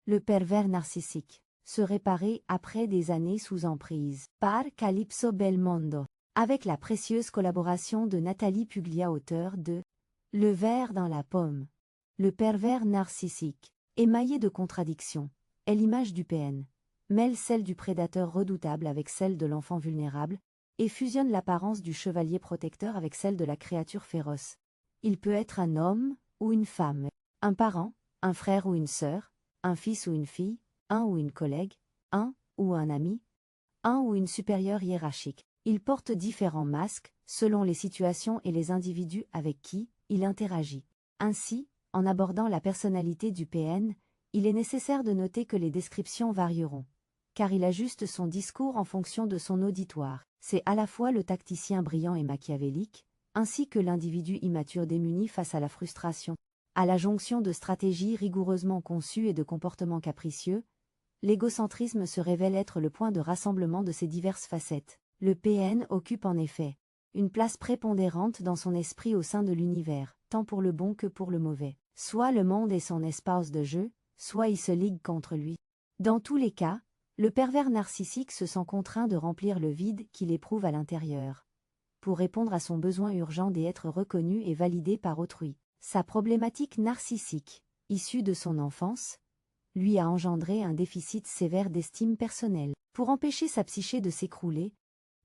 Le pervers narcissique. Se réparer après des années sous emprise. Par Calypso Belmondo. Avec la précieuse collaboration de Nathalie Puglia, auteure de Le ver dans la pomme. Le pervers narcissique, émaillé de contradictions, est l'image du PN, mêle celle du prédateur redoutable avec celle de l'enfant vulnérable, et fusionne l'apparence du chevalier protecteur avec celle de la créature féroce. Il peut être un homme ou une femme, un parent, un frère ou une sœur, un fils ou une fille, un ou une collègue, un ou un ami, un ou une supérieure hiérarchique. Il porte différents masques, selon les situations et les individus avec qui il interagit. Ainsi, en abordant la personnalité du PN, il est nécessaire de noter que les descriptions varieront, car il ajuste son discours en fonction de son auditoire. C'est à la fois le tacticien brillant et machiavélique, ainsi que l'individu immature démuni face à la frustration. À la jonction de stratégies rigoureusement conçues et de comportements capricieux, l'égocentrisme se révèle être le point de rassemblement de ces diverses facettes. Le PN occupe en effet une place prépondérante dans son esprit au sein de l'univers, tant pour le bon que pour le mauvais. Soit le monde est son espace de jeu, soit il se ligue contre lui. Dans tous les cas, le pervers narcissique se sent contraint de remplir le vide qu'il éprouve à l'intérieur, pour répondre à son besoin urgent d'être reconnu et validé par autrui. Sa problématique narcissique, issue de son enfance, lui a engendré un déficit sévère d'estime personnelle. Pour empêcher sa psyché de s'écrouler,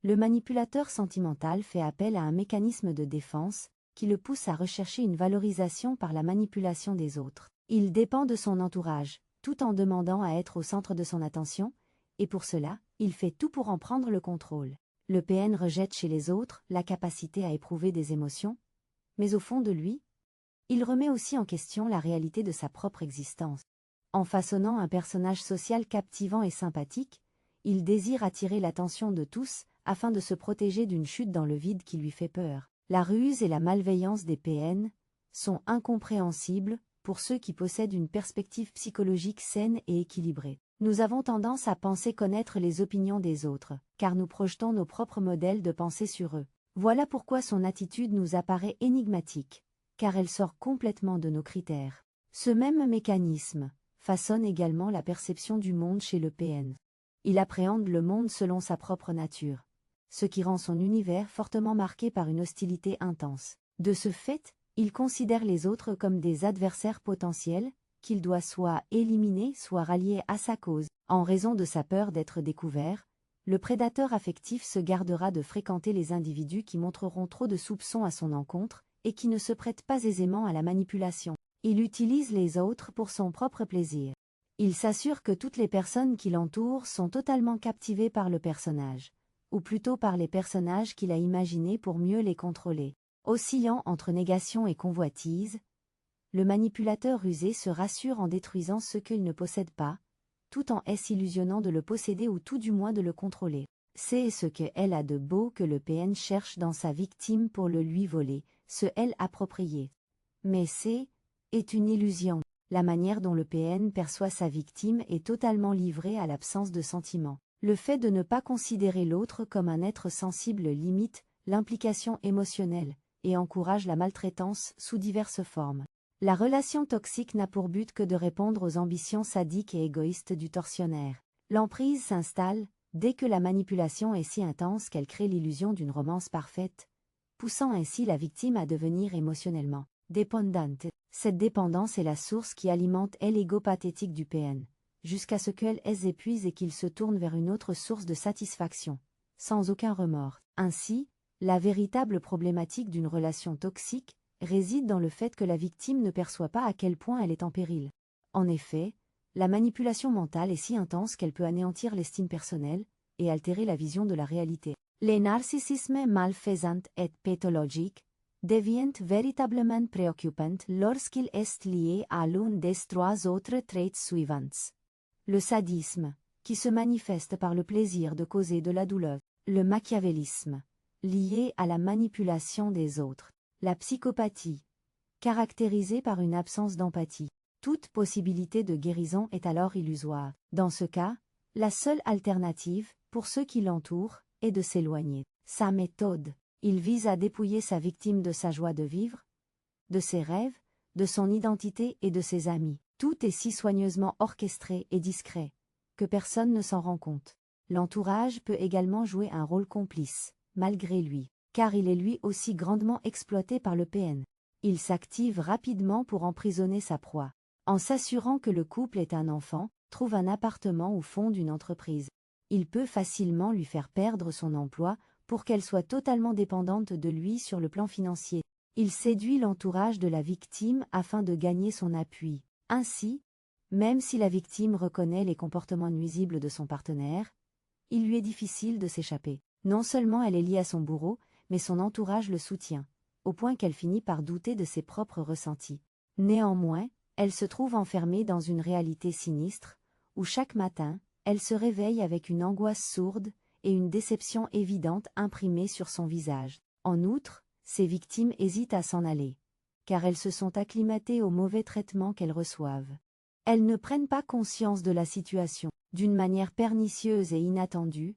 le manipulateur sentimental fait appel à un mécanisme de défense qui le pousse à rechercher une valorisation par la manipulation des autres. Il dépend de son entourage, tout en demandant à être au centre de son attention, et pour cela, il fait tout pour en prendre le contrôle. Le PN rejette chez les autres la capacité à éprouver des émotions, mais au fond de lui, il remet aussi en question la réalité de sa propre existence. En façonnant un personnage social captivant et sympathique, il désire attirer l'attention de tous afin de se protéger d'une chute dans le vide qui lui fait peur. La ruse et la malveillance des PN sont incompréhensibles pour ceux qui possèdent une perspective psychologique saine et équilibrée. Nous avons tendance à penser connaître les opinions des autres, car nous projetons nos propres modèles de pensée sur eux. Voilà pourquoi son attitude nous apparaît énigmatique, car elle sort complètement de nos critères. Ce même mécanisme façonne également la perception du monde chez le PN. Il appréhende le monde selon sa propre nature, ce qui rend son univers fortement marqué par une hostilité intense. De ce fait, il considère les autres comme des adversaires potentiels, qu'il doit soit éliminer, soit rallier à sa cause. En raison de sa peur d'être découvert, le prédateur affectif se gardera de fréquenter les individus qui montreront trop de soupçons à son encontre et qui ne se prêtent pas aisément à la manipulation. Il utilise les autres pour son propre plaisir. Il s'assure que toutes les personnes qui l'entourent sont totalement captivées par le personnage, ou plutôt par les personnages qu'il a imaginés pour mieux les contrôler. Oscillant entre négation et convoitise, le manipulateur rusé se rassure en détruisant ce qu'il ne possède pas, tout en s'illusionnant de le posséder ou tout du moins de le contrôler. C'est ce qu'elle a de beau que le PN cherche dans sa victime pour le lui voler, se elle approprier. Mais est une illusion. La manière dont le PN perçoit sa victime est totalement livrée à l'absence de sentiment. Le fait de ne pas considérer l'autre comme un être sensible limite l'implication émotionnelle et encourage la maltraitance sous diverses formes. La relation toxique n'a pour but que de répondre aux ambitions sadiques et égoïstes du tortionnaire. L'emprise s'installe dès que la manipulation est si intense qu'elle crée l'illusion d'une romance parfaite, poussant ainsi la victime à devenir émotionnellement dépendante. Cette dépendance est la source qui alimente l'ego pathétique du PN, jusqu'à ce qu'elle s'épuise et qu'il se tourne vers une autre source de satisfaction, sans aucun remords. Ainsi, la véritable problématique d'une relation toxique réside dans le fait que la victime ne perçoit pas à quel point elle est en péril. En effet, la manipulation mentale est si intense qu'elle peut anéantir l'estime personnelle et altérer la vision de la réalité. Le narcissisme malfaisant et pathologique devient véritablement préoccupant lorsqu'il est lié à l'un des trois autres traits suivants. Le sadisme, qui se manifeste par le plaisir de causer de la douleur. Le machiavélisme, lié à la manipulation des autres. La psychopathie, caractérisée par une absence d'empathie. Toute possibilité de guérison est alors illusoire. Dans ce cas, la seule alternative, pour ceux qui l'entourent, est de s'éloigner. Sa méthode, il vise à dépouiller sa victime de sa joie de vivre, de ses rêves, de son identité et de ses amis. Tout est si soigneusement orchestré et discret, que personne ne s'en rend compte. L'entourage peut également jouer un rôle complice, malgré lui, car il est lui aussi grandement exploité par le PN. Il s'active rapidement pour emprisonner sa proie. En s'assurant que le couple ait un enfant, trouve un appartement ou fonde une entreprise. Il peut facilement lui faire perdre son emploi pour qu'elle soit totalement dépendante de lui sur le plan financier. Il séduit l'entourage de la victime afin de gagner son appui. Ainsi, même si la victime reconnaît les comportements nuisibles de son partenaire, il lui est difficile de s'échapper. Non seulement elle est liée à son bourreau, mais son entourage le soutient, au point qu'elle finit par douter de ses propres ressentis. Néanmoins, elle se trouve enfermée dans une réalité sinistre, où chaque matin, elle se réveille avec une angoisse sourde et une déception évidente imprimée sur son visage. En outre, ses victimes hésitent à s'en aller, car elles se sont acclimatées aux mauvais traitements qu'elles reçoivent. Elles ne prennent pas conscience de la situation. D'une manière pernicieuse et inattendue,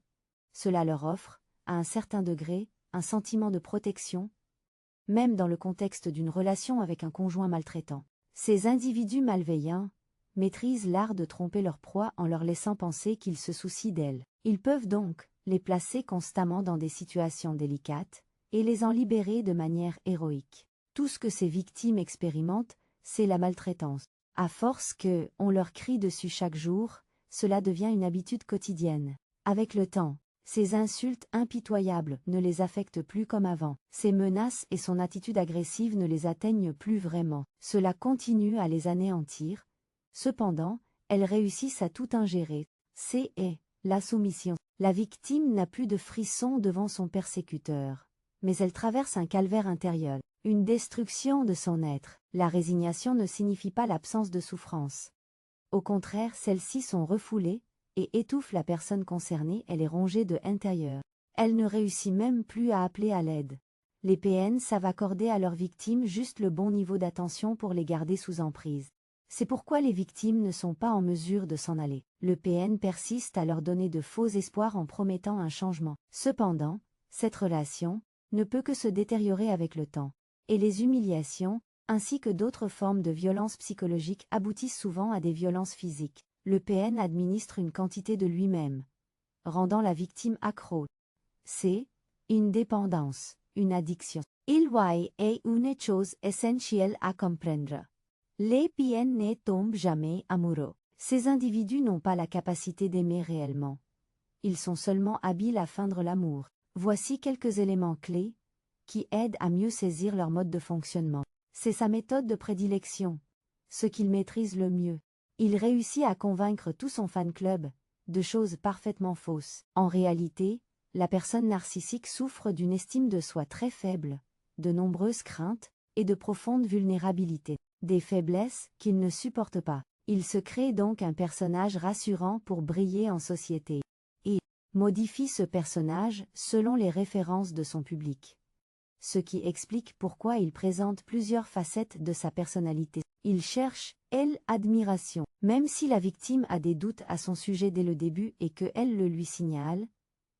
cela leur offre, à un certain degré, un sentiment de protection, même dans le contexte d'une relation avec un conjoint maltraitant. Ces individus malveillants maîtrisent l'art de tromper leur proie en leur laissant penser qu'ils se soucient d'elles. Ils peuvent donc les placer constamment dans des situations délicates et les en libérer de manière héroïque. Tout ce que ces victimes expérimentent, c'est la maltraitance. À force que, on leur crie dessus chaque jour, cela devient une habitude quotidienne. Avec le temps, ces insultes impitoyables ne les affectent plus comme avant. Ces menaces et son attitude agressive ne les atteignent plus vraiment. Cela continue à les anéantir. Cependant, elles réussissent à tout ingérer. C'est la soumission. La victime n'a plus de frisson devant son persécuteur. Mais elle traverse un calvaire intérieur, une destruction de son être. La résignation ne signifie pas l'absence de souffrance. Au contraire, celles-ci sont refoulées et étouffent la personne concernée, elle est rongée de l'intérieur. Elle ne réussit même plus à appeler à l'aide. Les PN savent accorder à leurs victimes juste le bon niveau d'attention pour les garder sous emprise. C'est pourquoi les victimes ne sont pas en mesure de s'en aller. Le PN persiste à leur donner de faux espoirs en promettant un changement. Cependant, cette relation ne peut que se détériorer avec le temps. Et les humiliations, ainsi que d'autres formes de violences psychologiques aboutissent souvent à des violences physiques. Le PN administre une quantité de lui-même, rendant la victime accro. C'est une dépendance, une addiction. Il est une chose essentielle à comprendre. Les PN ne tombent jamais amoureux. Ces individus n'ont pas la capacité d'aimer réellement. Ils sont seulement habiles à feindre l'amour. Voici quelques éléments clés qui aident à mieux saisir leur mode de fonctionnement. C'est sa méthode de prédilection, ce qu'il maîtrise le mieux. Il réussit à convaincre tout son fan club de choses parfaitement fausses. En réalité, la personne narcissique souffre d'une estime de soi très faible, de nombreuses craintes et de profondes vulnérabilités, des faiblesses qu'il ne supporte pas. Il se crée donc un personnage rassurant pour briller en société et modifie ce personnage selon les références de son public. Ce qui explique pourquoi il présente plusieurs facettes de sa personnalité. Il cherche, admiration. Même si la victime a des doutes à son sujet dès le début et que elle le lui signale,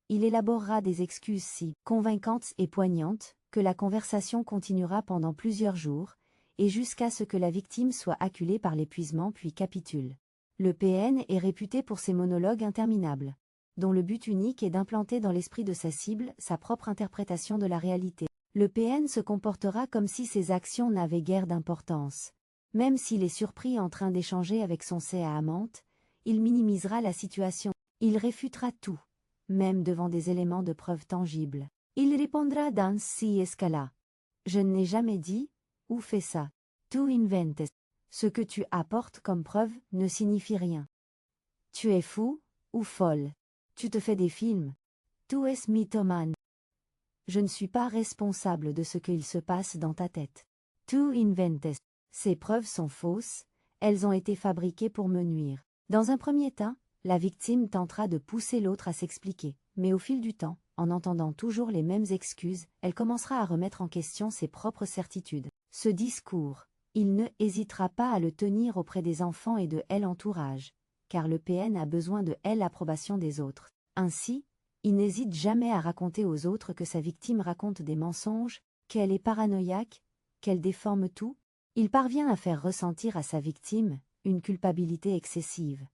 il élaborera des excuses si convaincantes et poignantes que la conversation continuera pendant plusieurs jours, et jusqu'à ce que la victime soit acculée par l'épuisement puis capitule. Le PN est réputé pour ses monologues interminables, dont le but unique est d'implanter dans l'esprit de sa cible sa propre interprétation de la réalité. Le PN se comportera comme si ses actions n'avaient guère d'importance. Même s'il est surpris en train d'échanger avec son amante, il minimisera la situation. Il réfutera tout, même devant des éléments de preuve tangibles. Il répondra dans si escala. Je n'ai jamais dit, ou fait ça. Tu inventes. Ce que tu apportes comme preuve ne signifie rien. Tu es fou, ou folle. Tu te fais des films. Tu es mythomane. Je ne suis pas responsable de ce qu'il se passe dans ta tête. Tu inventes. Ces preuves sont fausses, elles ont été fabriquées pour me nuire. Dans un premier temps, la victime tentera de pousser l'autre à s'expliquer, mais au fil du temps, en entendant toujours les mêmes excuses, elle commencera à remettre en question ses propres certitudes. Ce discours, il ne hésitera pas à le tenir auprès des enfants et de l'entourage, car le PN a besoin de l'approbation des autres. Ainsi, il n'hésite jamais à raconter aux autres que sa victime raconte des mensonges, qu'elle est paranoïaque, qu'elle déforme tout. Il parvient à faire ressentir à sa victime une culpabilité excessive,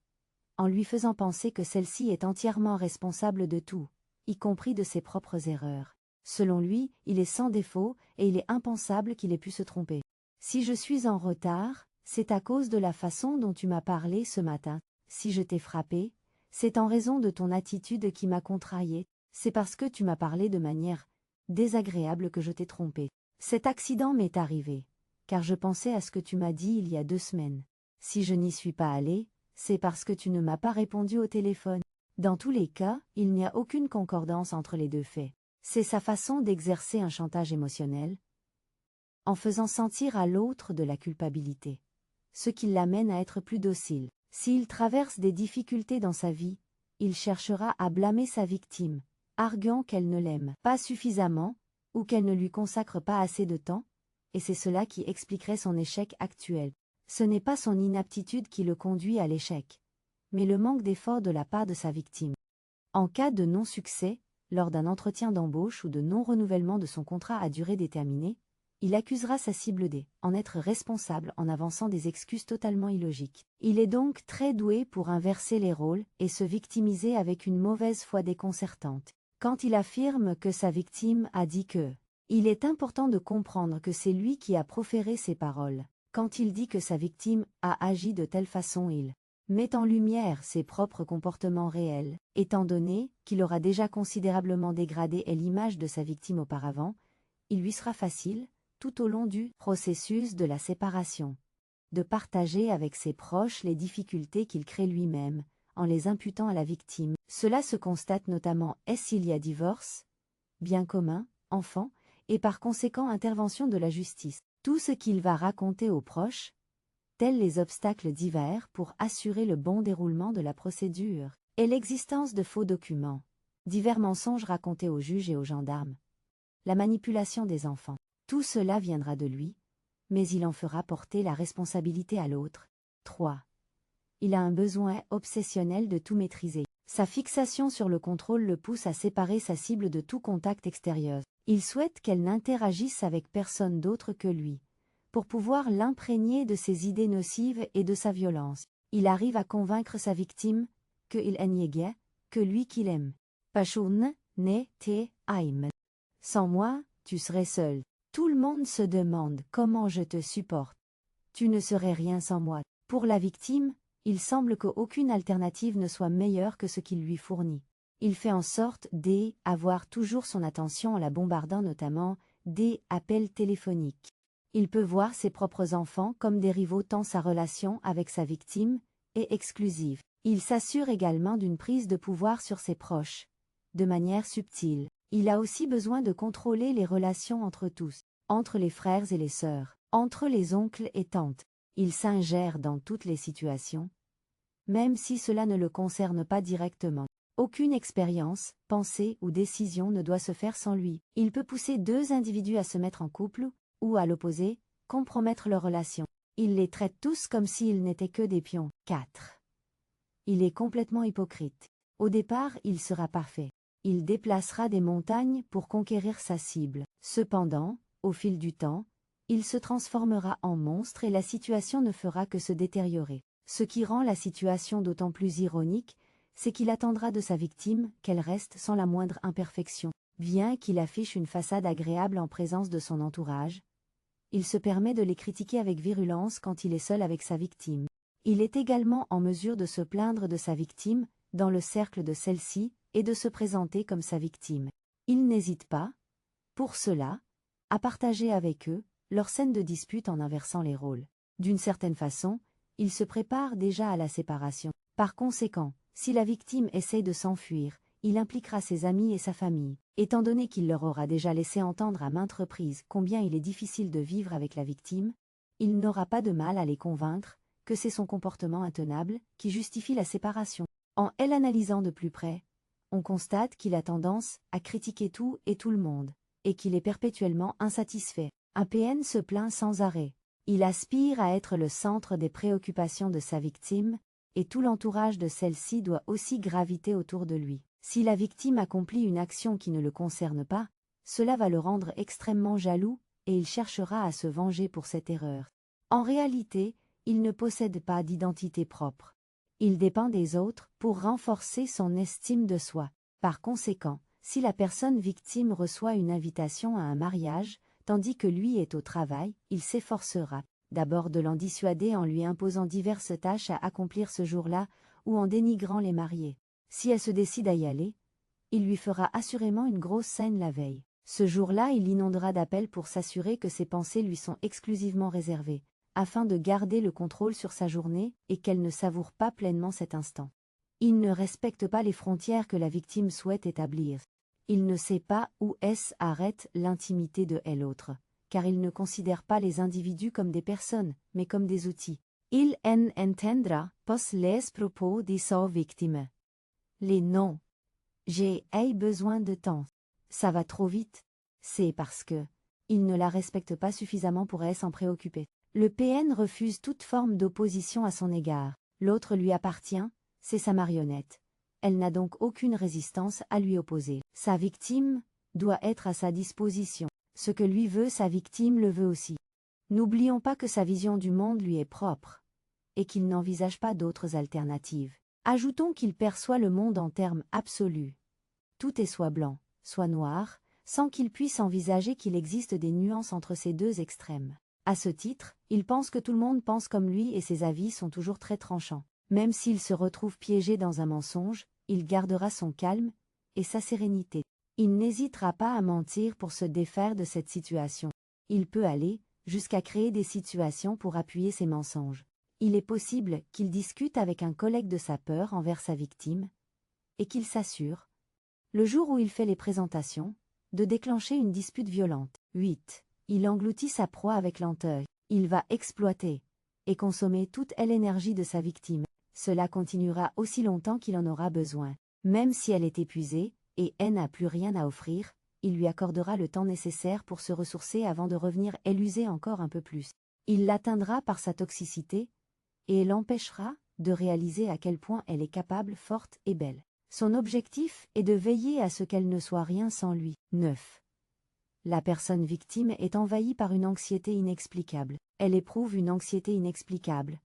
en lui faisant penser que celle-ci est entièrement responsable de tout, y compris de ses propres erreurs. Selon lui, il est sans défaut et il est impensable qu'il ait pu se tromper. Si je suis en retard, c'est à cause de la façon dont tu m'as parlé ce matin. Si je t'ai frappé, c'est en raison de ton attitude qui m'a contrarié. C'est parce que tu m'as parlé de manière désagréable que je t'ai trompé. Cet accident m'est arrivé, car je pensais à ce que tu m'as dit il y a 2 semaines. Si je n'y suis pas allé, c'est parce que tu ne m'as pas répondu au téléphone. Dans tous les cas, il n'y a aucune concordance entre les deux faits. C'est sa façon d'exercer un chantage émotionnel, en faisant sentir à l'autre de la culpabilité, ce qui l'amène à être plus docile. S'il traverse des difficultés dans sa vie, il cherchera à blâmer sa victime, arguant qu'elle ne l'aime pas suffisamment, ou qu'elle ne lui consacre pas assez de temps, et c'est cela qui expliquerait son échec actuel. Ce n'est pas son inaptitude qui le conduit à l'échec, mais le manque d'effort de la part de sa victime. En cas de non-succès, lors d'un entretien d'embauche ou de non-renouvellement de son contrat à durée déterminée, il accusera sa cible d'en être responsable en avançant des excuses totalement illogiques. Il est donc très doué pour inverser les rôles et se victimiser avec une mauvaise foi déconcertante. Quand il affirme que sa victime a dit que il est important de comprendre que c'est lui qui a proféré ces paroles. Quand il dit que sa victime a agi de telle façon, il met en lumière ses propres comportements réels, étant donné qu'il aura déjà considérablement dégradé l'image de sa victime auparavant, il lui sera facile, tout au long du processus de la séparation, de partager avec ses proches les difficultés qu'il crée lui-même, en les imputant à la victime. Cela se constate notamment s'il y a divorce, bien commun, enfant, et par conséquent intervention de la justice. Tout ce qu'il va raconter aux proches, tels les obstacles divers pour assurer le bon déroulement de la procédure, et l'existence de faux documents, divers mensonges racontés aux juges et aux gendarmes, la manipulation des enfants. Tout cela viendra de lui, mais il en fera porter la responsabilité à l'autre. 3. Il a un besoin obsessionnel de tout maîtriser. Sa fixation sur le contrôle le pousse à séparer sa cible de tout contact extérieur. Il souhaite qu'elle n'interagisse avec personne d'autre que lui, pour pouvoir l'imprégner de ses idées nocives et de sa violence. Il arrive à convaincre sa victime qu'il niait que lui qu'il aime. Passion ne te aime. Sans moi, tu serais seul. Tout le monde se demande comment je te supporte. Tu ne serais rien sans moi. Pour la victime, il semble qu'aucune alternative ne soit meilleure que ce qu'il lui fournit. Il fait en sorte d'avoir toujours son attention en la bombardant notamment des appels téléphoniques. Il peut voir ses propres enfants comme des rivaux tant sa relation avec sa victime est exclusive. Il s'assure également d'une prise de pouvoir sur ses proches, de manière subtile. Il a aussi besoin de contrôler les relations entre tous, entre les frères et les sœurs, entre les oncles et tantes. Il s'ingère dans toutes les situations, même si cela ne le concerne pas directement. Aucune expérience, pensée ou décision ne doit se faire sans lui. Il peut pousser 2 individus à se mettre en couple, ou à l'opposé, compromettre leur relation. Il les traite tous comme s'ils n'étaient que des pions. 4. Il est complètement hypocrite. Au départ, il sera parfait. Il déplacera des montagnes pour conquérir sa cible. Cependant, au fil du temps, il se transformera en monstre et la situation ne fera que se détériorer. Ce qui rend la situation d'autant plus ironique, c'est qu'il attendra de sa victime qu'elle reste sans la moindre imperfection. Bien qu'il affiche une façade agréable en présence de son entourage, il se permet de les critiquer avec virulence quand il est seul avec sa victime. Il est également en mesure de se plaindre de sa victime, dans le cercle de celle-ci, et de se présenter comme sa victime. Il n'hésite pas, pour cela, à partager avec eux leur scène de dispute en inversant les rôles. D'une certaine façon, il se prépare déjà à la séparation. Par conséquent, si la victime essaye de s'enfuir, il impliquera ses amis et sa famille. Étant donné qu'il leur aura déjà laissé entendre à maintes reprises combien il est difficile de vivre avec la victime, il n'aura pas de mal à les convaincre que c'est son comportement intenable qui justifie la séparation. En l'analysant de plus près, on constate qu'il a tendance à critiquer tout et tout le monde, et qu'il est perpétuellement insatisfait. Un PN se plaint sans arrêt. Il aspire à être le centre des préoccupations de sa victime, et tout l'entourage de celle-ci doit aussi graviter autour de lui. Si la victime accomplit une action qui ne le concerne pas, cela va le rendre extrêmement jaloux, et il cherchera à se venger pour cette erreur. En réalité, il ne possède pas d'identité propre. Il dépend des autres pour renforcer son estime de soi. Par conséquent, si la personne victime reçoit une invitation à un mariage, tandis que lui est au travail, il s'efforcera d'abord de l'en dissuader en lui imposant diverses tâches à accomplir ce jour-là ou en dénigrant les mariés. Si elle se décide à y aller, il lui fera assurément une grosse scène la veille. Ce jour-là, il l'inondera d'appels pour s'assurer que ses pensées lui sont exclusivement réservées, afin de garder le contrôle sur sa journée et qu'elle ne savoure pas pleinement cet instant. Il ne respecte pas les frontières que la victime souhaite établir. Il ne sait pas où est-ce arrête l'intimité de l'autre, car il ne considère pas les individus comme des personnes, mais comme des outils. Il en entendra pas les propos de sa victime. Les non. J'ai besoin de temps. Ça va trop vite. C'est parce que il ne la respecte pas suffisamment pour s'en préoccuper. Le PN refuse toute forme d'opposition à son égard. L'autre lui appartient, c'est sa marionnette. Elle n'a donc aucune résistance à lui opposer. Sa victime doit être à sa disposition. Ce que lui veut sa victime le veut aussi. N'oublions pas que sa vision du monde lui est propre, et qu'il n'envisage pas d'autres alternatives. Ajoutons qu'il perçoit le monde en termes absolus. Tout est soit blanc, soit noir, sans qu'il puisse envisager qu'il existe des nuances entre ces deux extrêmes. À ce titre, il pense que tout le monde pense comme lui et ses avis sont toujours très tranchants. Même s'il se retrouve piégé dans un mensonge, il gardera son calme et sa sérénité. Il n'hésitera pas à mentir pour se défaire de cette situation. Il peut aller jusqu'à créer des situations pour appuyer ses mensonges. Il est possible qu'il discute avec un collègue de sa peur envers sa victime, et qu'il s'assure, le jour où il fait les présentations, de déclencher une dispute violente. 8. Il engloutit sa proie avec lenteur. Il va exploiter et consommer toute l'énergie de sa victime. Cela continuera aussi longtemps qu'il en aura besoin. Même si elle est épuisée, et elle n'a plus rien à offrir, il lui accordera le temps nécessaire pour se ressourcer avant de revenir et l'user encore un peu plus. Il l'atteindra par sa toxicité, et l'empêchera de réaliser à quel point elle est capable, forte et belle. Son objectif est de veiller à ce qu'elle ne soit rien sans lui. 9. La personne victime est envahie par une anxiété inexplicable. Elle éprouve une anxiété inexplicable,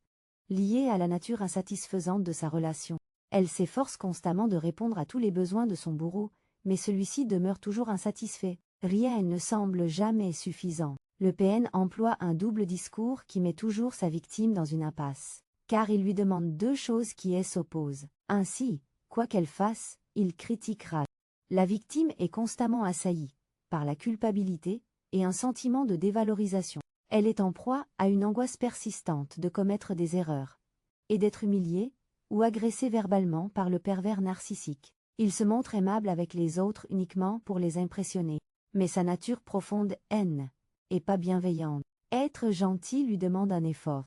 liée à la nature insatisfaisante de sa relation. Elle s'efforce constamment de répondre à tous les besoins de son bourreau, mais celui-ci demeure toujours insatisfait. Rien ne semble jamais suffisant. Le PN emploie un double discours qui met toujours sa victime dans une impasse, car il lui demande deux choses qui s'opposent. Ainsi, quoi qu'elle fasse, il critiquera. La victime est constamment assaillie par la culpabilité et un sentiment de dévalorisation. Elle est en proie à une angoisse persistante de commettre des erreurs et d'être humiliée ou agressée verbalement par le pervers narcissique. Il se montre aimable avec les autres uniquement pour les impressionner, mais sa nature profonde haine et pas bienveillante. Être gentil lui demande un effort.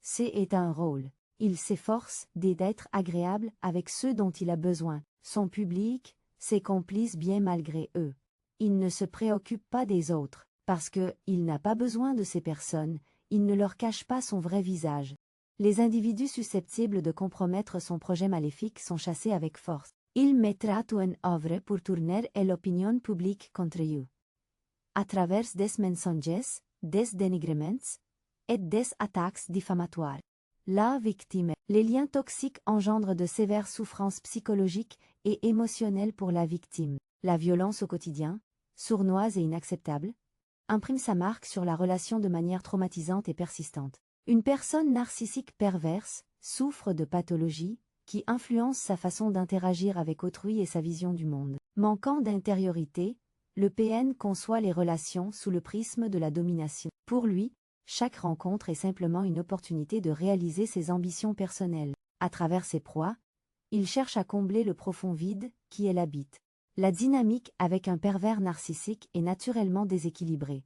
C'est un rôle. Il s'efforce d'être agréable avec ceux dont il a besoin, son public, ses complices bien malgré eux. Il ne se préoccupe pas des autres, parce que il n'a pas besoin de ces personnes, il ne leur cache pas son vrai visage. Les individus susceptibles de compromettre son projet maléfique sont chassés avec force. Il mettra tout en œuvre pour tourner l'opinion publique contre eux. À travers des mensonges, des dénigrements et des attaques diffamatoires. La victime. Les liens toxiques engendrent de sévères souffrances psychologiques et émotionnelles pour la victime. La violence au quotidien, sournoise et inacceptable, imprime sa marque sur la relation de manière traumatisante et persistante. Une personne narcissique perverse souffre de pathologies qui influencent sa façon d'interagir avec autrui et sa vision du monde. Manquant d'intériorité, le PN conçoit les relations sous le prisme de la domination. Pour lui, chaque rencontre est simplement une opportunité de réaliser ses ambitions personnelles. À travers ses proies, il cherche à combler le profond vide qui l'habite. La dynamique avec un pervers narcissique est naturellement déséquilibrée,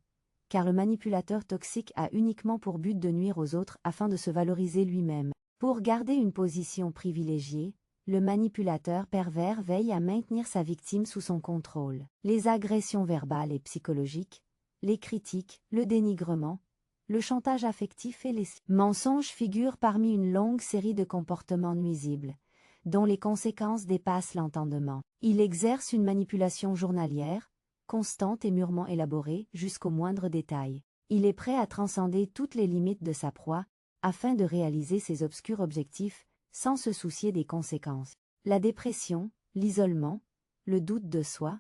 car le manipulateur toxique a uniquement pour but de nuire aux autres afin de se valoriser lui-même. Pour garder une position privilégiée, le manipulateur pervers veille à maintenir sa victime sous son contrôle. Les agressions verbales et psychologiques, les critiques, le dénigrement, le chantage affectif et les mensonges figurent parmi une longue série de comportements nuisibles, dont les conséquences dépassent l'entendement. Il exerce une manipulation journalière, constante et mûrement élaborée jusqu'au moindre détail. Il est prêt à transcender toutes les limites de sa proie, afin de réaliser ses obscurs objectifs, sans se soucier des conséquences. La dépression, l'isolement, le doute de soi,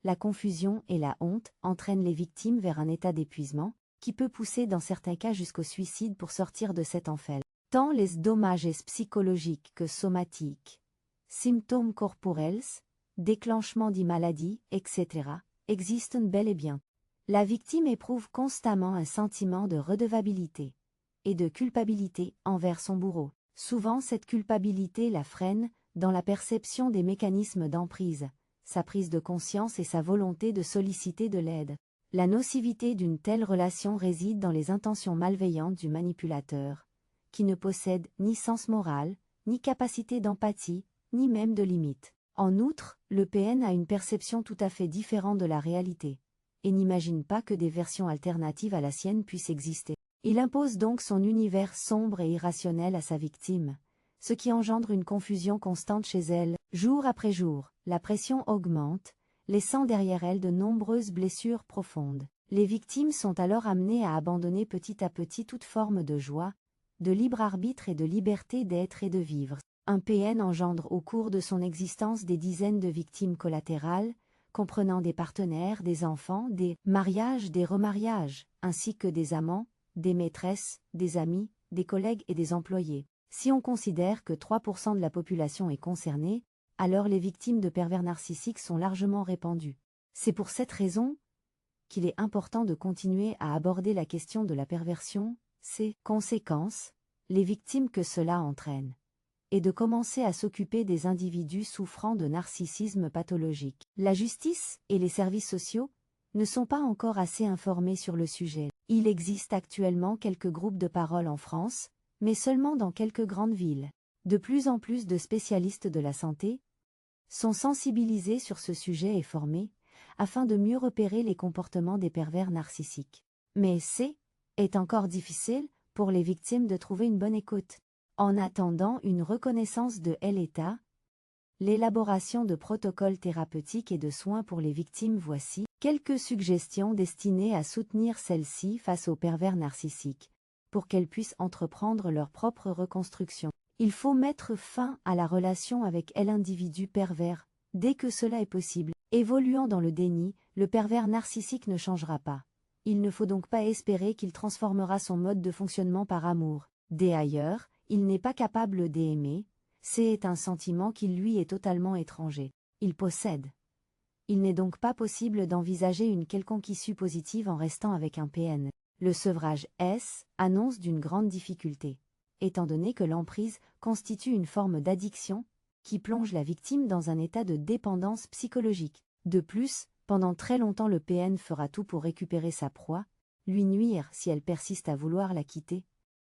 la confusion et la honte entraînent les victimes vers un état d'épuisement, qui peut pousser dans certains cas jusqu'au suicide pour sortir de cet enfer. Tant les dommages psychologiques que somatiques, symptômes corporels, déclenchement de maladies, etc., existent bel et bien. La victime éprouve constamment un sentiment de redevabilité et de culpabilité envers son bourreau. Souvent cette culpabilité la freine dans la perception des mécanismes d'emprise, sa prise de conscience et sa volonté de solliciter de l'aide. La nocivité d'une telle relation réside dans les intentions malveillantes du manipulateur, qui ne possède ni sens moral, ni capacité d'empathie, ni même de limite. En outre, le PN a une perception tout à fait différente de la réalité, et n'imagine pas que des versions alternatives à la sienne puissent exister. Il impose donc son univers sombre et irrationnel à sa victime, ce qui engendre une confusion constante chez elle. Jour après jour, la pression augmente, laissant derrière elle de nombreuses blessures profondes. Les victimes sont alors amenées à abandonner petit à petit toute forme de joie, de libre arbitre et de liberté d'être et de vivre. Un PN engendre au cours de son existence des dizaines de victimes collatérales, comprenant des partenaires, des enfants, des mariages, des remariages, ainsi que des amants, des maîtresses, des amis, des collègues et des employés. Si on considère que 3% de la population est concernée, alors les victimes de pervers narcissiques sont largement répandues. C'est pour cette raison qu'il est important de continuer à aborder la question de la perversion, ses conséquences, les victimes que cela entraîne, et de commencer à s'occuper des individus souffrant de narcissisme pathologique. La justice et les services sociaux ne sont pas encore assez informés sur le sujet. Il existe actuellement quelques groupes de parole en France, mais seulement dans quelques grandes villes. De plus en plus de spécialistes de la santé sont sensibilisés sur ce sujet et formés, afin de mieux repérer les comportements des pervers narcissiques. Mais est encore difficile pour les victimes de trouver une bonne écoute. En attendant une reconnaissance de l'État, l'élaboration de protocoles thérapeutiques et de soins pour les victimes, voici quelques suggestions destinées à soutenir celles-ci face aux pervers narcissiques, pour qu'elles puissent entreprendre leur propre reconstruction. Il faut mettre fin à la relation avec l'individu pervers, dès que cela est possible. Évoluant dans le déni, le pervers narcissique ne changera pas. Il ne faut donc pas espérer qu'il transformera son mode de fonctionnement par amour. D'ailleurs, il n'est pas capable d'aimer, c'est un sentiment qui lui est totalement étranger. Il possède. Il n'est donc pas possible d'envisager une quelconque issue positive en restant avec un PN. Le sevrage annonce d'une grande difficulté, étant donné que l'emprise constitue une forme d'addiction qui plonge la victime dans un état de dépendance psychologique. De plus, pendant très longtemps le PN fera tout pour récupérer sa proie, lui nuire si elle persiste à vouloir la quitter,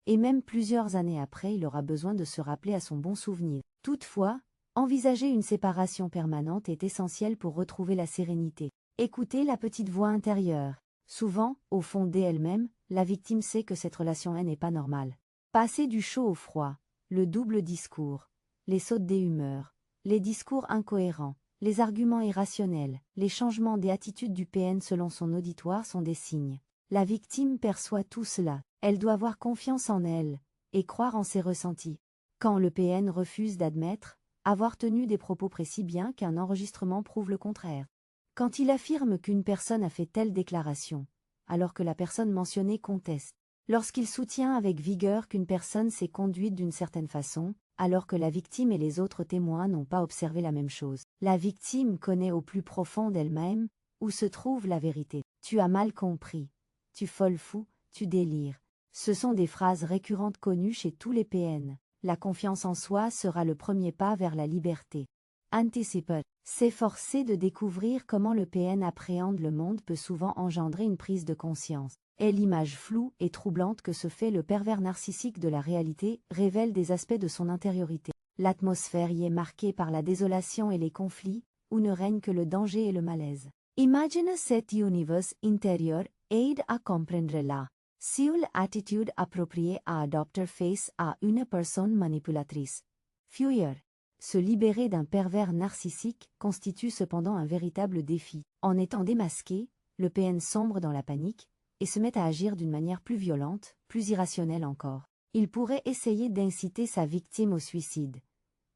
et même plusieurs années après il aura besoin de se rappeler à son bon souvenir. Toutefois, envisager une séparation permanente est essentiel pour retrouver la sérénité. Écoutez la petite voix intérieure. Souvent, au fond d'elle-même, la victime sait que cette relation n'est pas normale. Passer du chaud au froid, le double discours, les sautes des humeurs, les discours incohérents, les arguments irrationnels, les changements des attitudes du PN selon son auditoire sont des signes. La victime perçoit tout cela, elle doit avoir confiance en elle, et croire en ses ressentis. Quand le PN refuse d'admettre avoir tenu des propos précis bien qu'un enregistrement prouve le contraire. Quand il affirme qu'une personne a fait telle déclaration, alors que la personne mentionnée conteste. Lorsqu'il soutient avec vigueur qu'une personne s'est conduite d'une certaine façon, alors que la victime et les autres témoins n'ont pas observé la même chose. La victime connaît au plus profond d'elle-même où se trouve la vérité. Tu as mal compris. Tu folle fou, tu délires. Ce sont des phrases récurrentes connues chez tous les PN. La confiance en soi sera le premier pas vers la liberté. Anticiper. S'efforcer de découvrir comment le PN appréhende le monde peut souvent engendrer une prise de conscience. Et l'image floue et troublante que se fait le pervers narcissique de la réalité révèle des aspects de son intériorité. L'atmosphère y est marquée par la désolation et les conflits, où ne règne que le danger et le malaise. Imagine cet univers intérieur aide à comprendre la seule attitude appropriée à adopter face à une personne manipulatrice. Fuir. Se libérer d'un pervers narcissique constitue cependant un véritable défi. En étant démasqué, le PN sombre dans la panique et se met à agir d'une manière plus violente, plus irrationnelle encore. Il pourrait essayer d'inciter sa victime au suicide,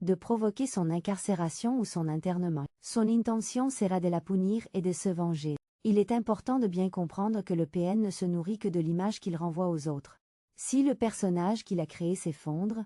de provoquer son incarcération ou son internement. Son intention sera de la punir et de se venger. Il est important de bien comprendre que le PN ne se nourrit que de l'image qu'il renvoie aux autres. Si le personnage qu'il a créé s'effondre,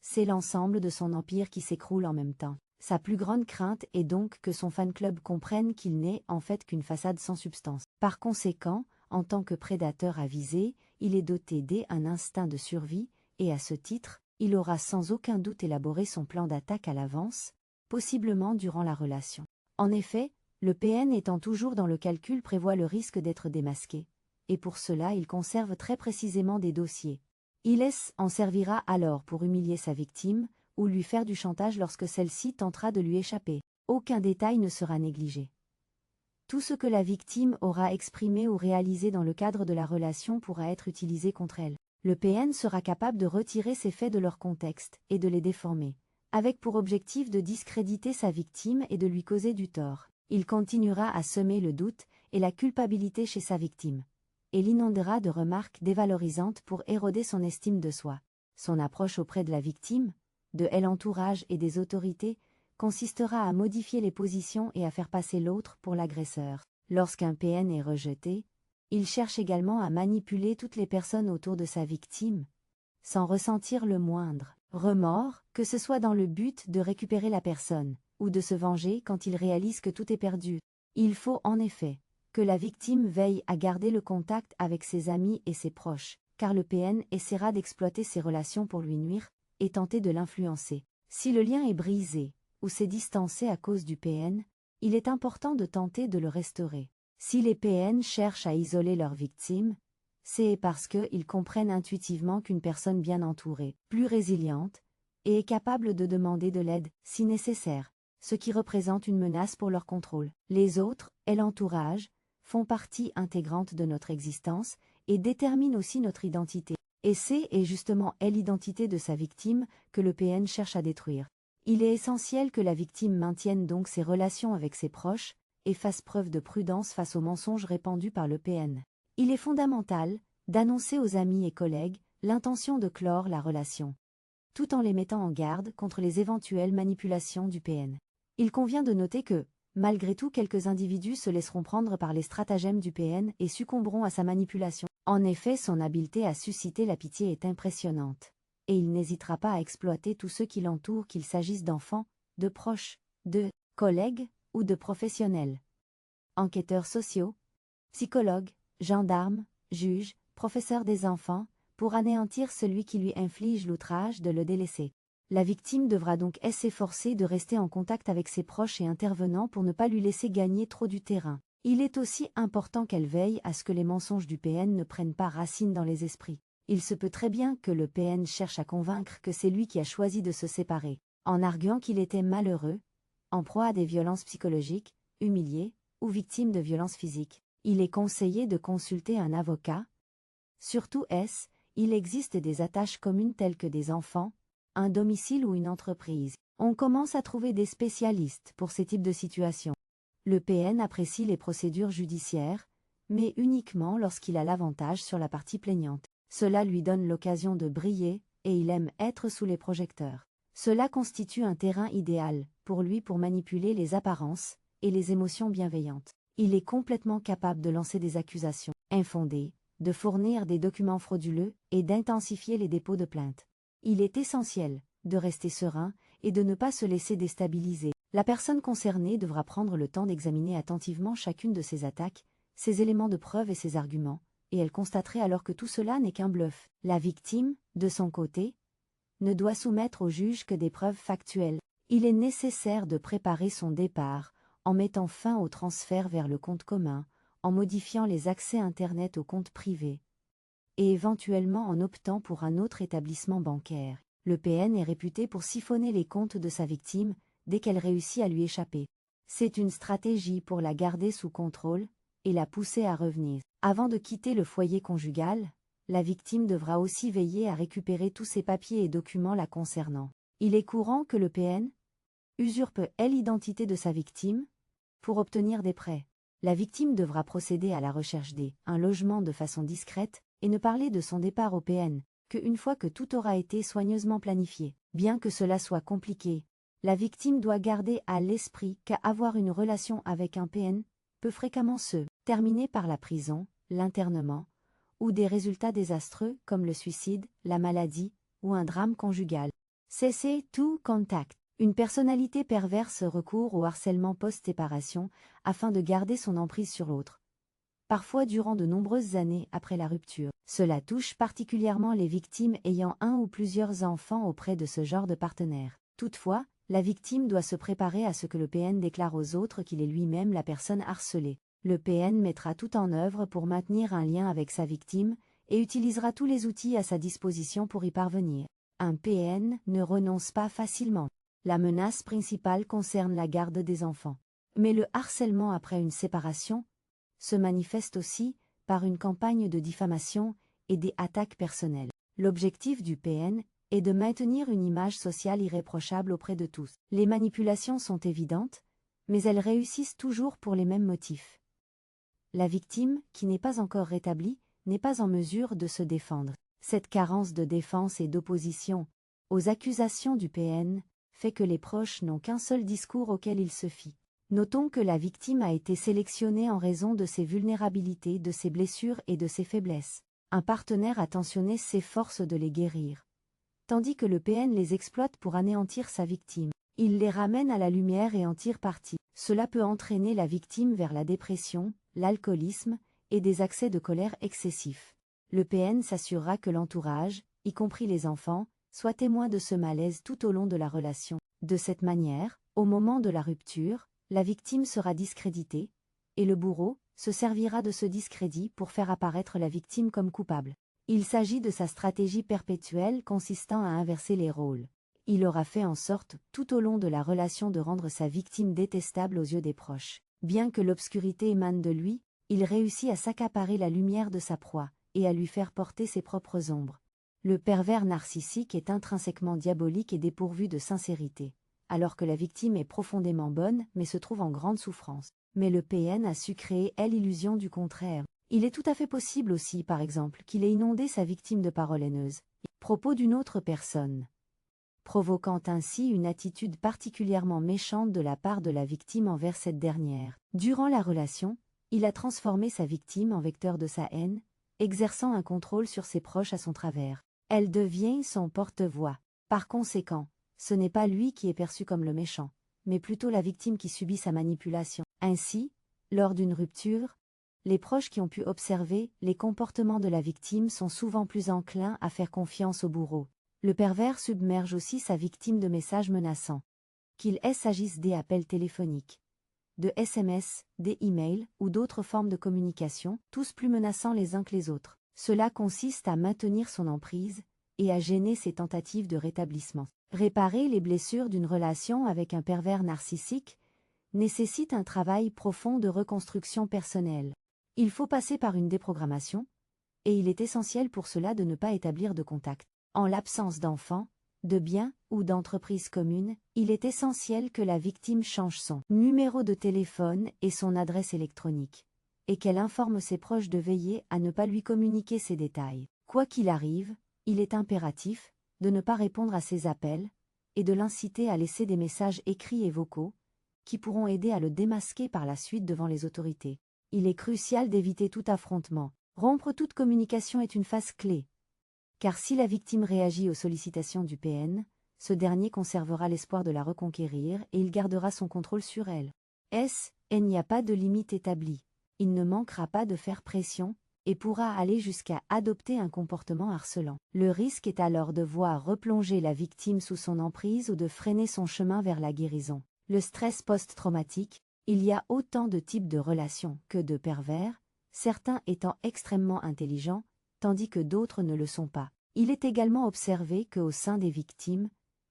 c'est l'ensemble de son empire qui s'écroule en même temps. Sa plus grande crainte est donc que son fan club comprenne qu'il n'est en fait qu'une façade sans substance. Par conséquent, en tant que prédateur avisé, il est doté d'un instinct de survie, et à ce titre, il aura sans aucun doute élaboré son plan d'attaque à l'avance, possiblement durant la relation. En effet, le PN étant toujours dans le calcul prévoit le risque d'être démasqué, et pour cela il conserve très précisément des dossiers. Il en servira alors pour humilier sa victime, ou lui faire du chantage lorsque celle-ci tentera de lui échapper. Aucun détail ne sera négligé. Tout ce que la victime aura exprimé ou réalisé dans le cadre de la relation pourra être utilisé contre elle. Le PN sera capable de retirer ces faits de leur contexte et de les déformer, avec pour objectif de discréditer sa victime et de lui causer du tort. Il continuera à semer le doute et la culpabilité chez sa victime, et l'inondera de remarques dévalorisantes pour éroder son estime de soi. Son approche auprès de la victime, de l'entourage et des autorités, consistera à modifier les positions et à faire passer l'autre pour l'agresseur. Lorsqu'un PN est rejeté, il cherche également à manipuler toutes les personnes autour de sa victime, sans ressentir le moindre remords, que ce soit dans le but de récupérer la personne, ou de se venger quand il réalise que tout est perdu. Il faut en effet que la victime veille à garder le contact avec ses amis et ses proches, car le PN essaiera d'exploiter ses relations pour lui nuire, et tenter de l'influencer. Si le lien est brisé, ou s'est distancé à cause du PN, il est important de tenter de le restaurer. Si les PN cherchent à isoler leurs victimes, c'est parce qu'ils comprennent intuitivement qu'une personne bien entourée, plus résiliente, et est capable de demander de l'aide, si nécessaire, ce qui représente une menace pour leur contrôle. Les autres, et l'entourage, font partie intégrante de notre existence, et déterminent aussi notre identité. Et c'est justement l'identité de sa victime que le PN cherche à détruire. Il est essentiel que la victime maintienne donc ses relations avec ses proches, et fasse preuve de prudence face aux mensonges répandus par le PN. Il est fondamental d'annoncer aux amis et collègues l'intention de clore la relation, tout en les mettant en garde contre les éventuelles manipulations du PN. Il convient de noter que, malgré tout, quelques individus se laisseront prendre par les stratagèmes du PN et succomberont à sa manipulation. En effet, son habileté à susciter la pitié est impressionnante, et il n'hésitera pas à exploiter tous ceux qui l'entourent, qu'il s'agisse d'enfants, de proches, de collègues ou de professionnels. Enquêteurs sociaux, psychologues, gendarmes, juges, professeurs des enfants, pour anéantir celui qui lui inflige l'outrage de le délaisser. La victime devra donc s'efforcer de rester en contact avec ses proches et intervenants pour ne pas lui laisser gagner trop du terrain. Il est aussi important qu'elle veille à ce que les mensonges du PN ne prennent pas racine dans les esprits. Il se peut très bien que le PN cherche à convaincre que c'est lui qui a choisi de se séparer, en arguant qu'il était malheureux, en proie à des violences psychologiques, humilié, ou victime de violences physiques. Il est conseillé de consulter un avocat. Surtout il existe des attaches communes telles que des enfants, un domicile ou une entreprise. On commence à trouver des spécialistes pour ces types de situations. Le PN apprécie les procédures judiciaires, mais uniquement lorsqu'il a l'avantage sur la partie plaignante. Cela lui donne l'occasion de briller, et il aime être sous les projecteurs. Cela constitue un terrain idéal pour lui pour manipuler les apparences et les émotions bienveillantes. Il est complètement capable de lancer des accusations infondées, de fournir des documents frauduleux et d'intensifier les dépôts de plainte. Il est essentiel de rester serein et de ne pas se laisser déstabiliser. La personne concernée devra prendre le temps d'examiner attentivement chacune de ses attaques, ses éléments de preuve et ses arguments, et elle constaterait alors que tout cela n'est qu'un bluff. La victime, de son côté, ne doit soumettre au juge que des preuves factuelles. Il est nécessaire de préparer son départ, en mettant fin au transfert vers le compte commun, en modifiant les accès Internet au compte privé, et éventuellement en optant pour un autre établissement bancaire. Le PN est réputé pour siphonner les comptes de sa victime dès qu'elle réussit à lui échapper. C'est une stratégie pour la garder sous contrôle et la pousser à revenir. Avant de quitter le foyer conjugal, la victime devra aussi veiller à récupérer tous ses papiers et documents la concernant. Il est courant que le PN usurpe l'identité de sa victime pour obtenir des prêts. La victime devra procéder à la recherche d'un logement de façon discrète et ne parler de son départ au PN qu'une fois que tout aura été soigneusement planifié, bien que cela soit compliqué, la victime doit garder à l'esprit qu'avoir une relation avec un PN peut fréquemment se terminer par la prison, l'internement, ou des résultats désastreux comme le suicide, la maladie ou un drame conjugal. Cesser tout contact. Une personnalité perverse recourt au harcèlement post-séparation afin de garder son emprise sur l'autre, parfois durant de nombreuses années après la rupture. Cela touche particulièrement les victimes ayant un ou plusieurs enfants auprès de ce genre de partenaire. Toutefois, la victime doit se préparer à ce que le PN déclare aux autres qu'il est lui-même la personne harcelée. Le PN mettra tout en œuvre pour maintenir un lien avec sa victime et utilisera tous les outils à sa disposition pour y parvenir. Un PN ne renonce pas facilement. La menace principale concerne la garde des enfants. Mais le harcèlement après une séparation se manifeste aussi par une campagne de diffamation et des attaques personnelles. L'objectif du PN est de maintenir une image sociale irréprochable auprès de tous. Les manipulations sont évidentes, mais elles réussissent toujours pour les mêmes motifs. La victime, qui n'est pas encore rétablie, n'est pas en mesure de se défendre. Cette carence de défense et d'opposition aux accusations du PN fait que les proches n'ont qu'un seul discours auquel ils se fient. Notons que la victime a été sélectionnée en raison de ses vulnérabilités, de ses blessures et de ses faiblesses. Un partenaire attentionné s'efforce de les guérir, tandis que le PN les exploite pour anéantir sa victime. Il les ramène à la lumière et en tire parti. Cela peut entraîner la victime vers la dépression, l'alcoolisme et des accès de colère excessifs. Le PN s'assurera que l'entourage, y compris les enfants, soit témoin de ce malaise tout au long de la relation. De cette manière, au moment de la rupture, la victime sera discréditée, et le bourreau se servira de ce discrédit pour faire apparaître la victime comme coupable. Il s'agit de sa stratégie perpétuelle consistant à inverser les rôles. Il aura fait en sorte, tout au long de la relation, de rendre sa victime détestable aux yeux des proches. Bien que l'obscurité émane de lui, il réussit à s'accaparer la lumière de sa proie, et à lui faire porter ses propres ombres. Le pervers narcissique est intrinsèquement diabolique et dépourvu de sincérité, alors que la victime est profondément bonne mais se trouve en grande souffrance. Mais le PN a su créer l'illusion du contraire. Il est tout à fait possible aussi, par exemple, qu'il ait inondé sa victime de paroles haineuses, propos d'une autre personne, provoquant ainsi une attitude particulièrement méchante de la part de la victime envers cette dernière. Durant la relation, il a transformé sa victime en vecteur de sa haine, exerçant un contrôle sur ses proches à son travers. Elle devient son porte-voix. Par conséquent, ce n'est pas lui qui est perçu comme le méchant, mais plutôt la victime qui subit sa manipulation. Ainsi, lors d'une rupture, les proches qui ont pu observer les comportements de la victime sont souvent plus enclins à faire confiance au bourreau. Le pervers submerge aussi sa victime de messages menaçants, qu'il s'agisse des appels téléphoniques, de SMS, des emails ou d'autres formes de communication, tous plus menaçants les uns que les autres. Cela consiste à maintenir son emprise et à gêner ses tentatives de rétablissement. Réparer les blessures d'une relation avec un pervers narcissique nécessite un travail profond de reconstruction personnelle. Il faut passer par une déprogrammation, et il est essentiel pour cela de ne pas établir de contact. En l'absence d'enfants, de biens ou d'entreprises communes, il est essentiel que la victime change son numéro de téléphone et son adresse électronique, et qu'elle informe ses proches de veiller à ne pas lui communiquer ces détails. Quoi qu'il arrive, il est impératif de ne pas répondre à ses appels, et de l'inciter à laisser des messages écrits et vocaux, qui pourront aider à le démasquer par la suite devant les autorités. Il est crucial d'éviter tout affrontement. Rompre toute communication est une phase clé, car si la victime réagit aux sollicitations du PN, ce dernier conservera l'espoir de la reconquérir et il gardera son contrôle sur elle. Il n'y a pas de limite établie. Il ne manquera pas de faire pression, et pourra aller jusqu'à adopter un comportement harcelant. Le risque est alors de voir replonger la victime sous son emprise ou de freiner son chemin vers la guérison. Le stress post-traumatique. Il y a autant de types de relations que de pervers, certains étant extrêmement intelligents, tandis que d'autres ne le sont pas. Il est également observé qu'au sein des victimes,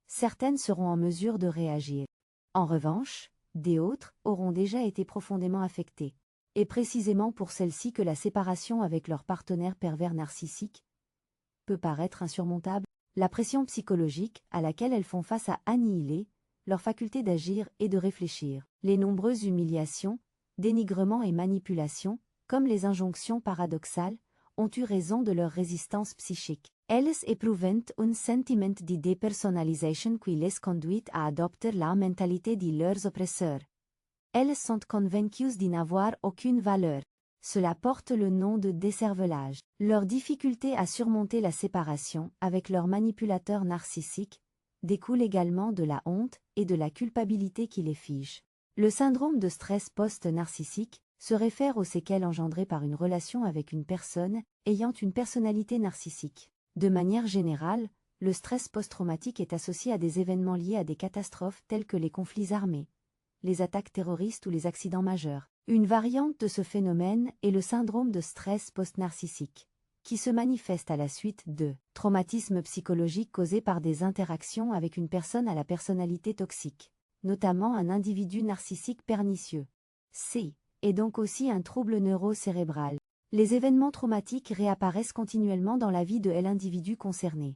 certaines seront en mesure de réagir. En revanche, des autres auront déjà été profondément affectées. Et précisément pour celles-ci que la séparation avec leur partenaire pervers narcissique peut paraître insurmontable. La pression psychologique à laquelle elles font face a annihilé leur faculté d'agir et de réfléchir. Les nombreuses humiliations, dénigrements et manipulations, comme les injonctions paradoxales, ont eu raison de leur résistance psychique. Elles éprouvent un sentiment de dépersonnalisation qui les conduit à adopter la mentalité de leurs oppresseurs. Elles sont convaincues d'y n'avoir aucune valeur. Cela porte le nom de décervelage. Leur difficulté à surmonter la séparation avec leur manipulateur narcissique découle également de la honte et de la culpabilité qui les fige. Le syndrome de stress post-narcissique se réfère aux séquelles engendrées par une relation avec une personne ayant une personnalité narcissique. De manière générale, le stress post-traumatique est associé à des événements liés à des catastrophes telles que les conflits armés, les attaques terroristes ou les accidents majeurs. Une variante de ce phénomène est le syndrome de stress post-narcissique, qui se manifeste à la suite de traumatismes psychologiques causés par des interactions avec une personne à la personnalité toxique, notamment un individu narcissique pernicieux. C. Est donc aussi un trouble neurocérébral. Les événements traumatiques réapparaissent continuellement dans la vie de l'individu concerné,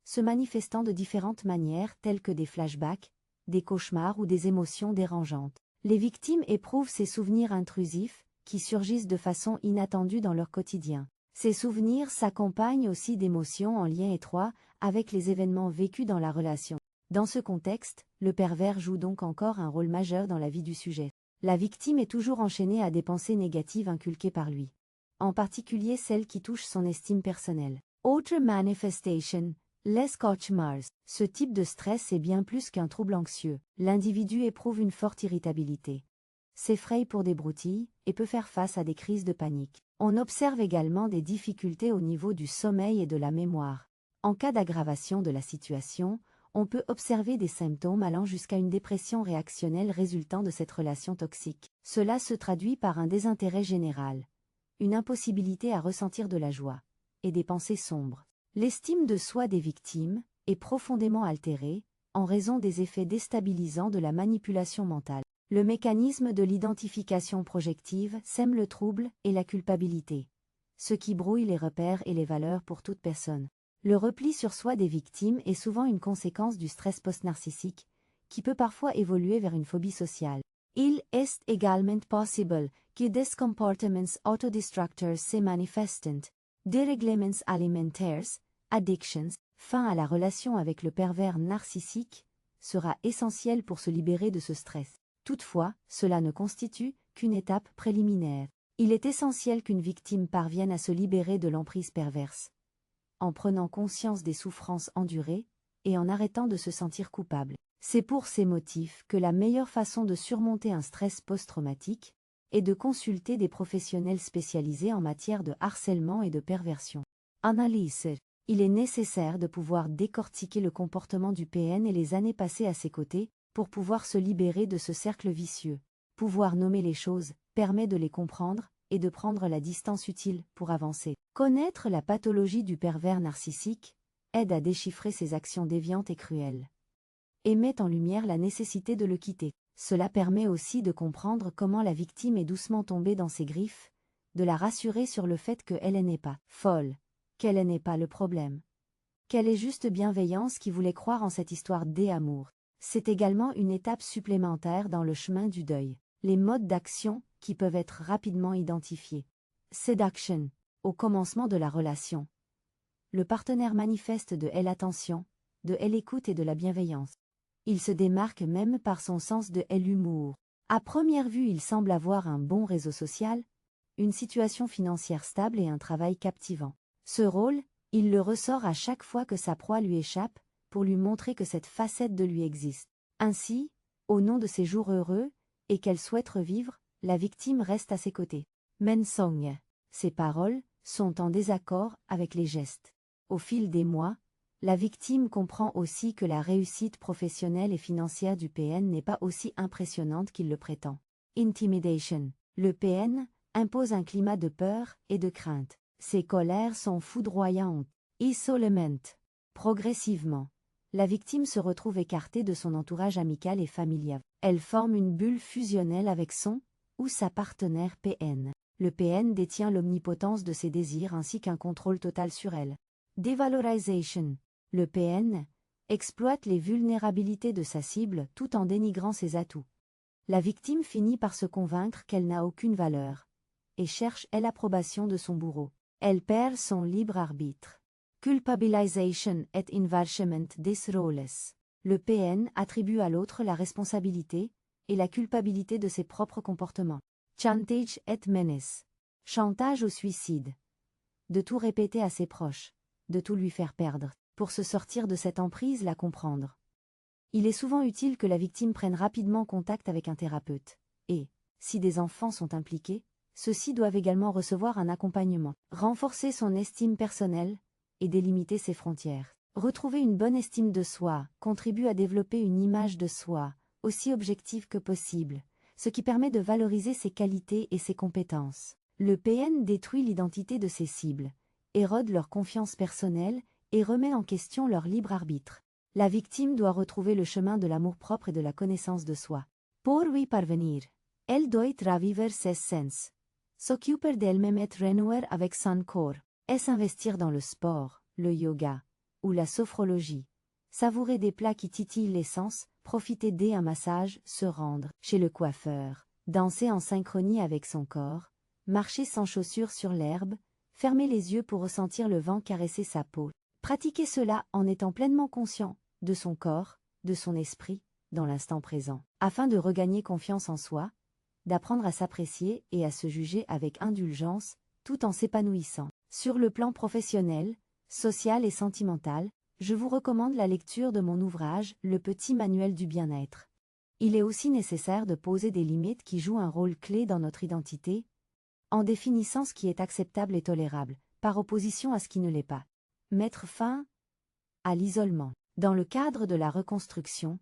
se manifestant de différentes manières telles que des flashbacks, des cauchemars ou des émotions dérangeantes. Les victimes éprouvent ces souvenirs intrusifs, qui surgissent de façon inattendue dans leur quotidien. Ces souvenirs s'accompagnent aussi d'émotions en lien étroit avec les événements vécus dans la relation. Dans ce contexte, le pervers joue donc encore un rôle majeur dans la vie du sujet. La victime est toujours enchaînée à des pensées négatives inculquées par lui, en particulier celles qui touchent son estime personnelle. Autre manifestation, les cauchemars. Ce type de stress est bien plus qu'un trouble anxieux. L'individu éprouve une forte irritabilité, s'effraie pour des broutilles et peut faire face à des crises de panique. On observe également des difficultés au niveau du sommeil et de la mémoire. En cas d'aggravation de la situation, on peut observer des symptômes allant jusqu'à une dépression réactionnelle résultant de cette relation toxique. Cela se traduit par un désintérêt général, une impossibilité à ressentir de la joie, et des pensées sombres. L'estime de soi des victimes est profondément altérée, en raison des effets déstabilisants de la manipulation mentale. Le mécanisme de l'identification projective sème le trouble et la culpabilité, ce qui brouille les repères et les valeurs pour toute personne. Le repli sur soi des victimes est souvent une conséquence du stress post-narcissique, qui peut parfois évoluer vers une phobie sociale. Il est également possible que des comportements autodestructeurs se manifestent, dérèglements alimentaires, addictions. Fin à la relation avec le pervers narcissique sera essentielle pour se libérer de ce stress. Toutefois, cela ne constitue qu'une étape préliminaire. Il est essentiel qu'une victime parvienne à se libérer de l'emprise perverse, en prenant conscience des souffrances endurées et en arrêtant de se sentir coupable. C'est pour ces motifs que la meilleure façon de surmonter un stress post-traumatique est de consulter des professionnels spécialisés en matière de harcèlement et de perversion. Analyse. Il est nécessaire de pouvoir décortiquer le comportement du PN et les années passées à ses côtés, pour pouvoir se libérer de ce cercle vicieux. Pouvoir nommer les choses permet de les comprendre et de prendre la distance utile pour avancer. Connaître la pathologie du pervers narcissique aide à déchiffrer ses actions déviantes et cruelles, et met en lumière la nécessité de le quitter. Cela permet aussi de comprendre comment la victime est doucement tombée dans ses griffes, de la rassurer sur le fait qu'elle n'est pas folle, qu'elle n'est pas le problème, qu'elle est juste bienveillance qui voulait croire en cette histoire d'amour. C'est également une étape supplémentaire dans le chemin du deuil. Les modes d'action qui peuvent être rapidement identifiés. Séduction. Au commencement de la relation, le partenaire manifeste de l'attention, de l'écoute et de la bienveillance. Il se démarque même par son sens de l'humour. À première vue, il semble avoir un bon réseau social, une situation financière stable et un travail captivant. Ce rôle, il le ressort à chaque fois que sa proie lui échappe, pour lui montrer que cette facette de lui existe. Ainsi, au nom de ses jours heureux, et qu'elle souhaite revivre, la victime reste à ses côtés. Mensonge. Ses paroles sont en désaccord avec les gestes. Au fil des mois, la victime comprend aussi que la réussite professionnelle et financière du PN n'est pas aussi impressionnante qu'il le prétend. Intimidation. Le PN impose un climat de peur et de crainte. Ses colères sont foudroyantes. Isolement. Progressivement, la victime se retrouve écartée de son entourage amical et familial. Elle forme une bulle fusionnelle avec son ou sa partenaire PN. Le PN détient l'omnipotence de ses désirs ainsi qu'un contrôle total sur elle. Devalorization. Le PN exploite les vulnérabilités de sa cible tout en dénigrant ses atouts. La victime finit par se convaincre qu'elle n'a aucune valeur et cherche l'approbation de son bourreau. Elle perd son libre arbitre. Culpabilisation et invalidement des roles. Le PN attribue à l'autre la responsabilité et la culpabilité de ses propres comportements. Chantage et menace. Chantage au suicide. De tout répéter à ses proches, de tout lui faire perdre, pour se sortir de cette emprise, la comprendre. Il est souvent utile que la victime prenne rapidement contact avec un thérapeute. Et, si des enfants sont impliqués, ceux-ci doivent également recevoir un accompagnement. Renforcer son estime personnelle et délimiter ses frontières. Retrouver une bonne estime de soi contribue à développer une image de soi, aussi objective que possible, ce qui permet de valoriser ses qualités et ses compétences. Le PN détruit l'identité de ses cibles, érode leur confiance personnelle et remet en question leur libre arbitre. La victime doit retrouver le chemin de l'amour-propre et de la connaissance de soi. Pour y parvenir, elle doit raviver ses sens, s'occuper d'elle-même et renouer avec son corps, et s'investir dans le sport, le yoga ou la sophrologie. Savourer des plats qui titillent les sens, profiter d'un massage, se rendre chez le coiffeur, danser en synchronie avec son corps, marcher sans chaussures sur l'herbe, fermer les yeux pour ressentir le vent caresser sa peau. Pratiquer cela en étant pleinement conscient de son corps, de son esprit, dans l'instant présent, afin de regagner confiance en soi, d'apprendre à s'apprécier et à se juger avec indulgence, tout en s'épanouissant. Sur le plan professionnel, social et sentimental, je vous recommande la lecture de mon ouvrage « Le petit manuel du bien-être ». Il est aussi nécessaire de poser des limites qui jouent un rôle clé dans notre identité, en définissant ce qui est acceptable et tolérable, par opposition à ce qui ne l'est pas. Mettre fin à l'isolement. Dans le cadre de la reconstruction,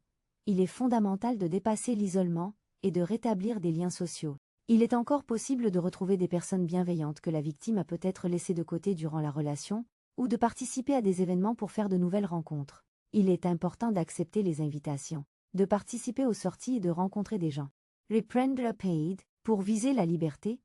il est fondamental de dépasser l'isolement et de rétablir des liens sociaux. Il est encore possible de retrouver des personnes bienveillantes que la victime a peut-être laissées de côté durant la relation, ou de participer à des événements pour faire de nouvelles rencontres. Il est important d'accepter les invitations, de participer aux sorties et de rencontrer des gens. Reprendre paid, pour viser la liberté,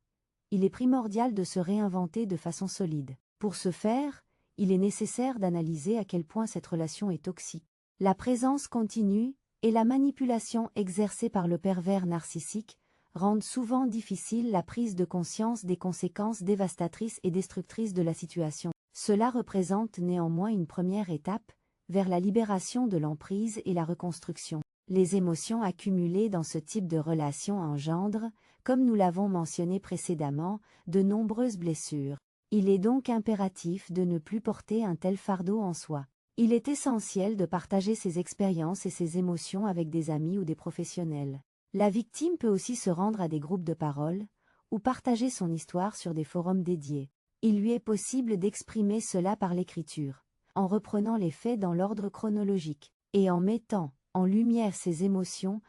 il est primordial de se réinventer de façon solide. Pour ce faire, il est nécessaire d'analyser à quel point cette relation est toxique. La présence continue et la manipulation exercée par le pervers narcissique rendent souvent difficile la prise de conscience des conséquences dévastatrices et destructrices de la situation. Cela représente néanmoins une première étape vers la libération de l'emprise et la reconstruction. Les émotions accumulées dans ce type de relation engendrent, comme nous l'avons mentionné précédemment, de nombreuses blessures. Il est donc impératif de ne plus porter un tel fardeau en soi. Il est essentiel de partager ses expériences et ses émotions avec des amis ou des professionnels. La victime peut aussi se rendre à des groupes de parole, ou partager son histoire sur des forums dédiés. Il lui est possible d'exprimer cela par l'écriture, en reprenant les faits dans l'ordre chronologique, et en mettant en lumière ses émotions,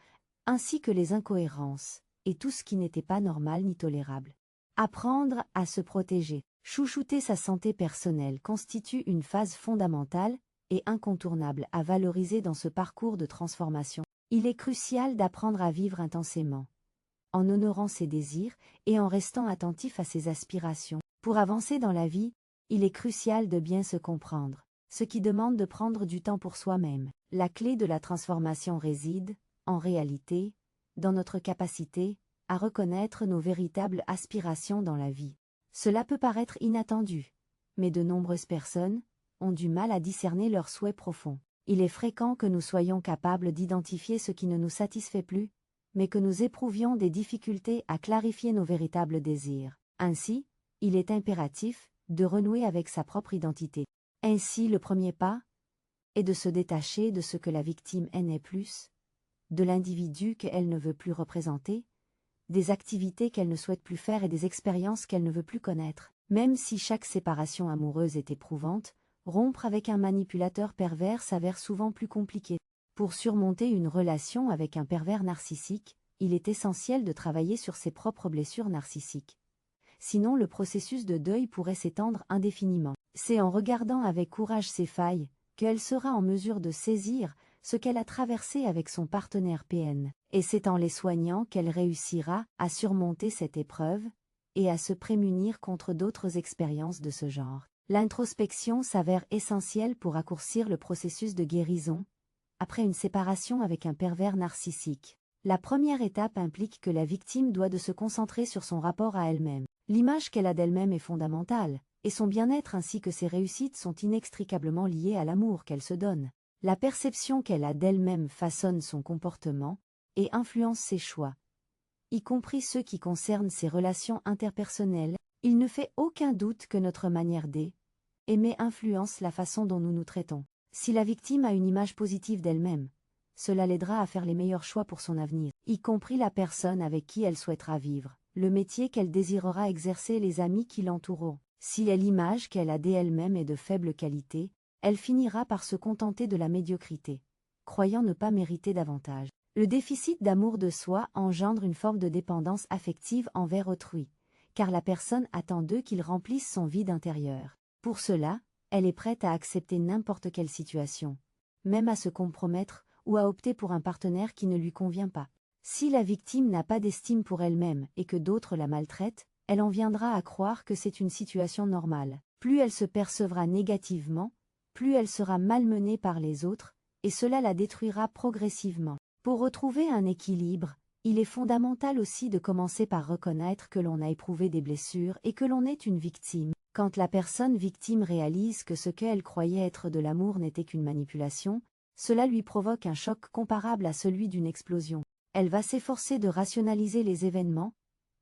ainsi que les incohérences, et tout ce qui n'était pas normal ni tolérable. Apprendre à se protéger. Chouchouter sa santé personnelle constitue une phase fondamentale et incontournable à valoriser dans ce parcours de transformation. Il est crucial d'apprendre à vivre intensément, en honorant ses désirs et en restant attentif à ses aspirations. Pour avancer dans la vie, il est crucial de bien se comprendre, ce qui demande de prendre du temps pour soi-même. La clé de la transformation réside, en réalité, dans notre capacité à reconnaître nos véritables aspirations dans la vie. Cela peut paraître inattendu, mais de nombreuses personnes ont du mal à discerner leurs souhaits profonds. Il est fréquent que nous soyons capables d'identifier ce qui ne nous satisfait plus, mais que nous éprouvions des difficultés à clarifier nos véritables désirs. Ainsi, il est impératif de renouer avec sa propre identité. Ainsi, le premier pas est de se détacher de ce que la victime n'est plus, de l'individu qu'elle ne veut plus représenter, des activités qu'elle ne souhaite plus faire et des expériences qu'elle ne veut plus connaître. Même si chaque séparation amoureuse est éprouvante, rompre avec un manipulateur pervers s'avère souvent plus compliqué. Pour surmonter une relation avec un pervers narcissique, il est essentiel de travailler sur ses propres blessures narcissiques. Sinon, le processus de deuil pourrait s'étendre indéfiniment. C'est en regardant avec courage ses failles qu'elle sera en mesure de saisir ce qu'elle a traversé avec son partenaire PN, et c'est en les soignant qu'elle réussira à surmonter cette épreuve et à se prémunir contre d'autres expériences de ce genre. L'introspection s'avère essentielle pour raccourcir le processus de guérison après une séparation avec un pervers narcissique. La première étape implique que la victime doit se concentrer sur son rapport à elle-même. L'image qu'elle a d'elle-même est fondamentale, et son bien-être ainsi que ses réussites sont inextricablement liés à l'amour qu'elle se donne. La perception qu'elle a d'elle-même façonne son comportement et influence ses choix, y compris ceux qui concernent ses relations interpersonnelles. Il ne fait aucun doute que notre manière d'aimer influence la façon dont nous nous traitons. Si la victime a une image positive d'elle-même, cela l'aidera à faire les meilleurs choix pour son avenir, y compris la personne avec qui elle souhaitera vivre, le métier qu'elle désirera exercer, les amis qui l'entoureront. Si l'image qu'elle a d'elle-même est de faible qualité, elle finira par se contenter de la médiocrité, croyant ne pas mériter davantage. Le déficit d'amour de soi engendre une forme de dépendance affective envers autrui, car la personne attend d'eux qu'ils remplissent son vide intérieur. Pour cela, elle est prête à accepter n'importe quelle situation, même à se compromettre ou à opter pour un partenaire qui ne lui convient pas. Si la victime n'a pas d'estime pour elle-même et que d'autres la maltraitent, elle en viendra à croire que c'est une situation normale. Plus elle se percevra négativement, plus elle sera malmenée par les autres, et cela la détruira progressivement. Pour retrouver un équilibre, il est fondamental aussi de commencer par reconnaître que l'on a éprouvé des blessures et que l'on est une victime. Quand la personne victime réalise que ce qu'elle croyait être de l'amour n'était qu'une manipulation, cela lui provoque un choc comparable à celui d'une explosion. Elle va s'efforcer de rationaliser les événements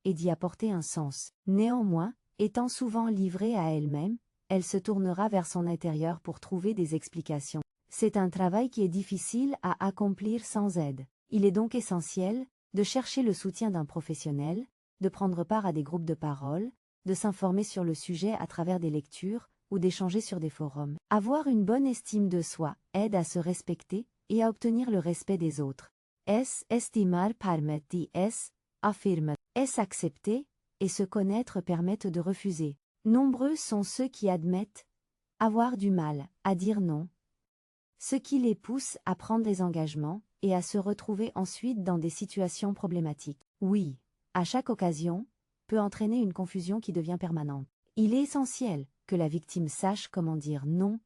et d'y apporter un sens. Néanmoins, étant souvent livrée à elle-même, elle se tournera vers son intérieur pour trouver des explications. C'est un travail qui est difficile à accomplir sans aide. Il est donc essentiel de chercher le soutien d'un professionnel, de prendre part à des groupes de parole, de s'informer sur le sujet à travers des lectures ou d'échanger sur des forums. Avoir une bonne estime de soi aide à se respecter et à obtenir le respect des autres. Estimar permite affirme. Accepter et se connaître permettent de refuser. Nombreux sont ceux qui admettent avoir du mal à dire non, ce qui les pousse à prendre des engagements et à se retrouver ensuite dans des situations problématiques. Oui, à chaque occasion, peut entraîner une confusion qui devient permanente. Il est essentiel que la victime sache comment dire non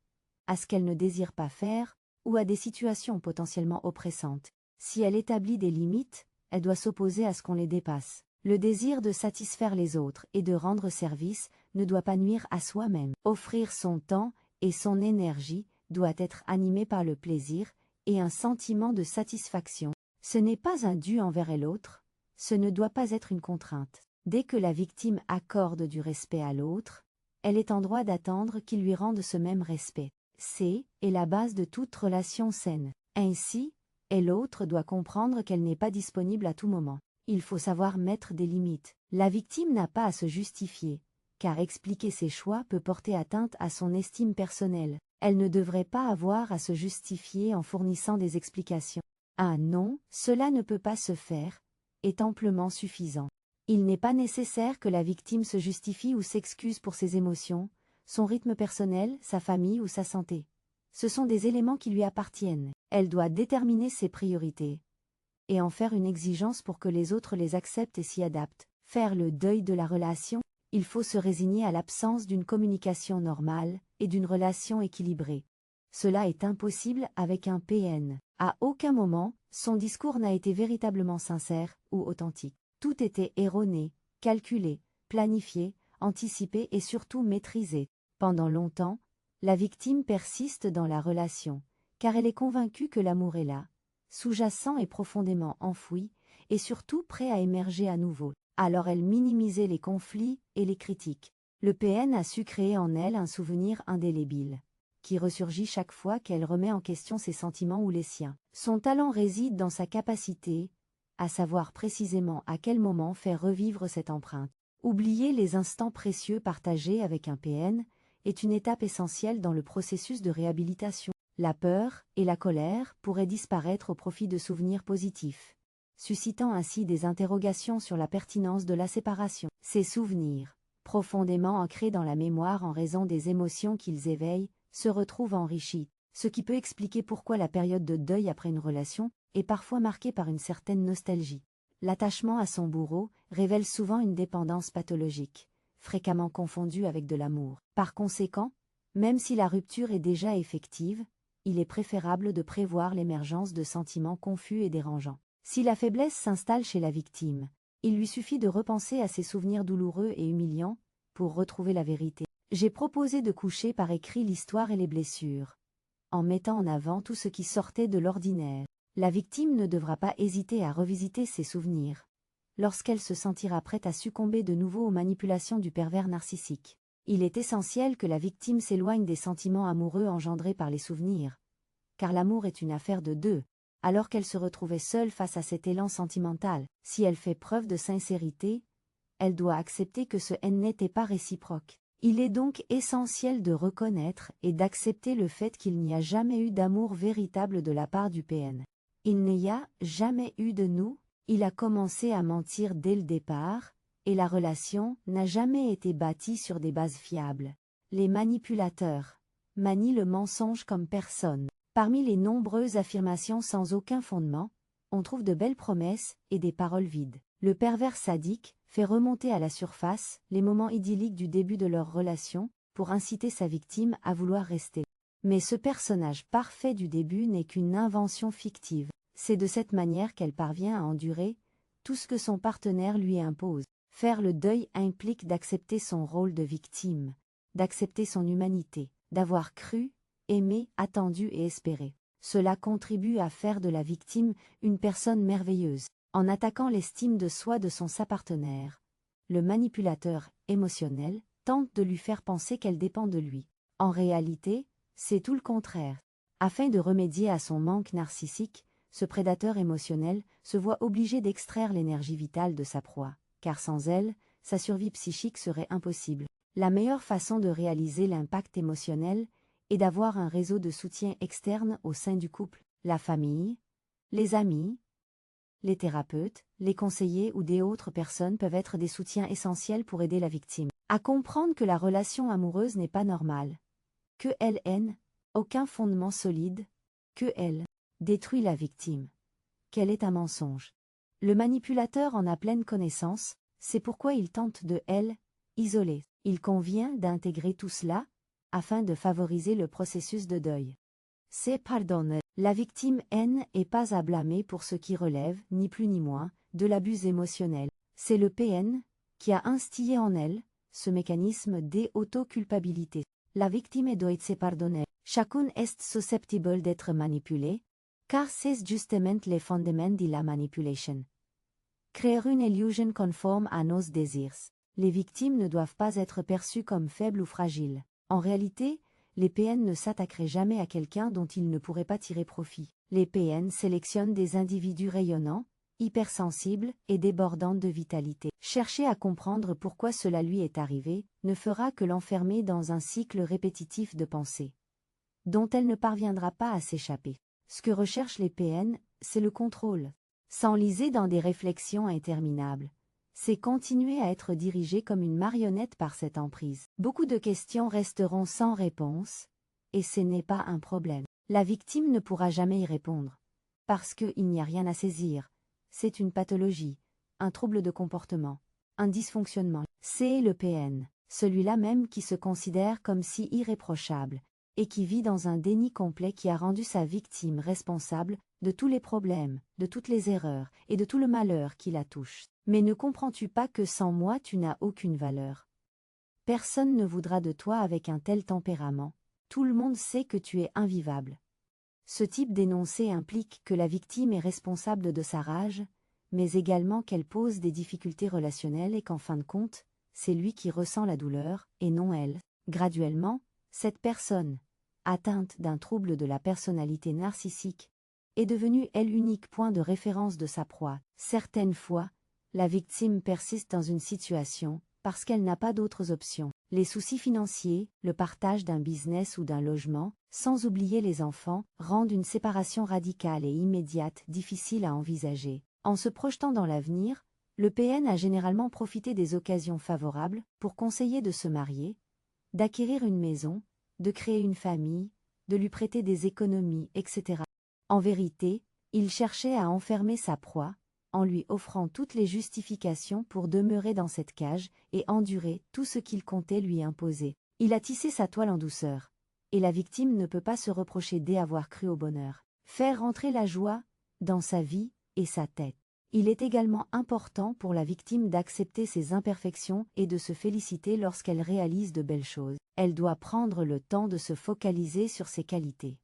à ce qu'elle ne désire pas faire ou à des situations potentiellement oppressantes. Si elle établit des limites, elle doit s'opposer à ce qu'on les dépasse. Le désir de satisfaire les autres et de rendre service ne doit pas nuire à soi-même. Offrir son temps et son énergie doit être animé par le plaisir et un sentiment de satisfaction. Ce n'est pas un dû envers l'autre, ce ne doit pas être une contrainte. Dès que la victime accorde du respect à l'autre, elle est en droit d'attendre qu'il lui rende ce même respect. C'est la base de toute relation saine. Ainsi, l'autre doit comprendre qu'elle n'est pas disponible à tout moment. Il faut savoir mettre des limites. La victime n'a pas à se justifier, car expliquer ses choix peut porter atteinte à son estime personnelle. Elle ne devrait pas avoir à se justifier en fournissant des explications. Un non, cela ne peut pas se faire, est amplement suffisant. Il n'est pas nécessaire que la victime se justifie ou s'excuse pour ses émotions, son rythme personnel, sa famille ou sa santé. Ce sont des éléments qui lui appartiennent. Elle doit déterminer ses priorités et en faire une exigence pour que les autres les acceptent et s'y adaptent. Faire le deuil de la relation, il faut se résigner à l'absence d'une communication normale et d'une relation équilibrée. Cela est impossible avec un PN. À aucun moment, son discours n'a été véritablement sincère ou authentique. Tout était erroné, calculé, planifié, anticipé et surtout maîtrisé. Pendant longtemps, la victime persiste dans la relation, car elle est convaincue que l'amour est là, sous-jacent et profondément enfoui, et surtout prêt à émerger à nouveau. Alors elle minimisait les conflits et les critiques. Le PN a su créer en elle un souvenir indélébile, qui ressurgit chaque fois qu'elle remet en question ses sentiments ou les siens. Son talent réside dans sa capacité à savoir précisément à quel moment faire revivre cette empreinte. Oublier les instants précieux partagés avec un PN est une étape essentielle dans le processus de réhabilitation. La peur et la colère pourraient disparaître au profit de souvenirs positifs, suscitant ainsi des interrogations sur la pertinence de la séparation. Ces souvenirs, profondément ancrés dans la mémoire en raison des émotions qu'ils éveillent, se retrouvent enrichis, ce qui peut expliquer pourquoi la période de deuil après une relation est parfois marquée par une certaine nostalgie. L'attachement à son bourreau révèle souvent une dépendance pathologique, fréquemment confondue avec de l'amour. Par conséquent, même si la rupture est déjà effective, il est préférable de prévoir l'émergence de sentiments confus et dérangeants. Si la faiblesse s'installe chez la victime, il lui suffit de repenser à ses souvenirs douloureux et humiliants pour retrouver la vérité. J'ai proposé de coucher par écrit l'histoire et les blessures, en mettant en avant tout ce qui sortait de l'ordinaire. La victime ne devra pas hésiter à revisiter ses souvenirs, lorsqu'elle se sentira prête à succomber de nouveau aux manipulations du pervers narcissique. Il est essentiel que la victime s'éloigne des sentiments amoureux engendrés par les souvenirs, car l'amour est une affaire de deux, alors qu'elle se retrouvait seule face à cet élan sentimental. Si elle fait preuve de sincérité, elle doit accepter que ce n'était pas réciproque. Il est donc essentiel de reconnaître et d'accepter le fait qu'il n'y a jamais eu d'amour véritable de la part du PN. Il n'y a jamais eu de nous, il a commencé à mentir dès le départ, et la relation n'a jamais été bâtie sur des bases fiables. Les manipulateurs manient le mensonge comme personne. Parmi les nombreuses affirmations sans aucun fondement, on trouve de belles promesses et des paroles vides. Le pervers sadique fait remonter à la surface les moments idylliques du début de leur relation pour inciter sa victime à vouloir rester. Mais ce personnage parfait du début n'est qu'une invention fictive. C'est de cette manière qu'elle parvient à endurer tout ce que son partenaire lui impose. Faire le deuil implique d'accepter son rôle de victime, d'accepter son humanité, d'avoir cru, aimé, attendu et espéré. Cela contribue à faire de la victime une personne merveilleuse. En attaquant l'estime de soi de sa partenaire, le manipulateur émotionnel tente de lui faire penser qu'elle dépend de lui. En réalité, c'est tout le contraire. Afin de remédier à son manque narcissique, ce prédateur émotionnel se voit obligé d'extraire l'énergie vitale de sa proie, car sans elle, sa survie psychique serait impossible. La meilleure façon de réaliser l'impact émotionnel est d'avoir un réseau de soutien externe au sein du couple, la famille, les amis, les thérapeutes, les conseillers ou des autres personnes peuvent être des soutiens essentiels pour aider la victime à comprendre que la relation amoureuse n'est pas normale, que elle n'a aucun fondement solide, que elle détruit la victime, qu'elle est un mensonge. Le manipulateur en a pleine connaissance, c'est pourquoi il tente de isoler. Il convient d'intégrer tout cela afin de favoriser le processus de deuil. C'est pardonner. La victime n'est pas à blâmer pour ce qui relève, ni plus ni moins, de l'abus émotionnel. C'est le PN qui a instillé en elle ce mécanisme d'autoculpabilité. La victime doit se pardonner. Chacun est susceptible d'être manipulé, car c'est justement les fondements de la manipulation. Créer une illusion conforme à nos désirs. Les victimes ne doivent pas être perçues comme faibles ou fragiles. En réalité, les PN ne s'attaqueraient jamais à quelqu'un dont ils ne pourraient pas tirer profit. Les PN sélectionnent des individus rayonnants, hypersensibles et débordants de vitalité. Chercher à comprendre pourquoi cela lui est arrivé ne fera que l'enfermer dans un cycle répétitif de pensée, dont elle ne parviendra pas à s'échapper. Ce que recherchent les PN, c'est le contrôle. S'enliser dans des réflexions interminables, c'est continuer à être dirigé comme une marionnette par cette emprise. Beaucoup de questions resteront sans réponse, et ce n'est pas un problème. La victime ne pourra jamais y répondre, parce qu'il n'y a rien à saisir. C'est une pathologie, un trouble de comportement, un dysfonctionnement. C'est le PN, celui-là même qui se considère comme si irréprochable, et qui vit dans un déni complet qui a rendu sa victime responsable de tous les problèmes, de toutes les erreurs et de tout le malheur qui la touche. Mais ne comprends-tu pas que sans moi tu n'as aucune valeur? Personne ne voudra de toi avec un tel tempérament, tout le monde sait que tu es invivable. Ce type d'énoncé implique que la victime est responsable de sa rage, mais également qu'elle pose des difficultés relationnelles et qu'en fin de compte, c'est lui qui ressent la douleur, et non elle. Graduellement, cette personne, atteinte d'un trouble de la personnalité narcissique, est devenue l'unique point de référence de sa proie. Certaines fois, la victime persiste dans une situation parce qu'elle n'a pas d'autres options. Les soucis financiers, le partage d'un business ou d'un logement, sans oublier les enfants, rendent une séparation radicale et immédiate difficile à envisager. En se projetant dans l'avenir, le PN a généralement profité des occasions favorables pour conseiller de se marier, d'acquérir une maison, de créer une famille, de lui prêter des économies, etc. En vérité, il cherchait à enfermer sa proie, en lui offrant toutes les justifications pour demeurer dans cette cage et endurer tout ce qu'il comptait lui imposer. Il a tissé sa toile en douceur, et la victime ne peut pas se reprocher d'avoir cru au bonheur. Faire rentrer la joie dans sa vie et sa tête. Il est également important pour la victime d'accepter ses imperfections et de se féliciter lorsqu'elle réalise de belles choses. Elle doit prendre le temps de se focaliser sur ses qualités.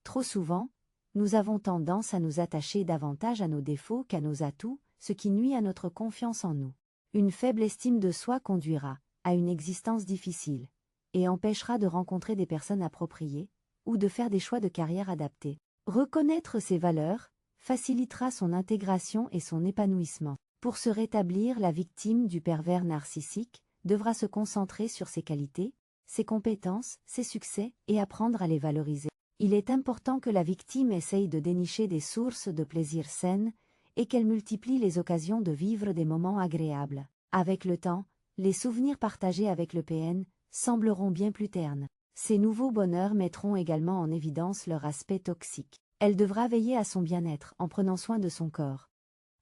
Trop souvent, nous avons tendance à nous attacher davantage à nos défauts qu'à nos atouts, ce qui nuit à notre confiance en nous. Une faible estime de soi conduira à une existence difficile et empêchera de rencontrer des personnes appropriées ou de faire des choix de carrière adaptés. Reconnaître ses valeurs facilitera son intégration et son épanouissement. Pour se rétablir, la victime du pervers narcissique devra se concentrer sur ses qualités, ses compétences, ses succès et apprendre à les valoriser. Il est important que la victime essaye de dénicher des sources de plaisir saines et qu'elle multiplie les occasions de vivre des moments agréables. Avec le temps, les souvenirs partagés avec le PN sembleront bien plus ternes. Ces nouveaux bonheurs mettront également en évidence leur aspect toxique. Elle devra veiller à son bien-être en prenant soin de son corps,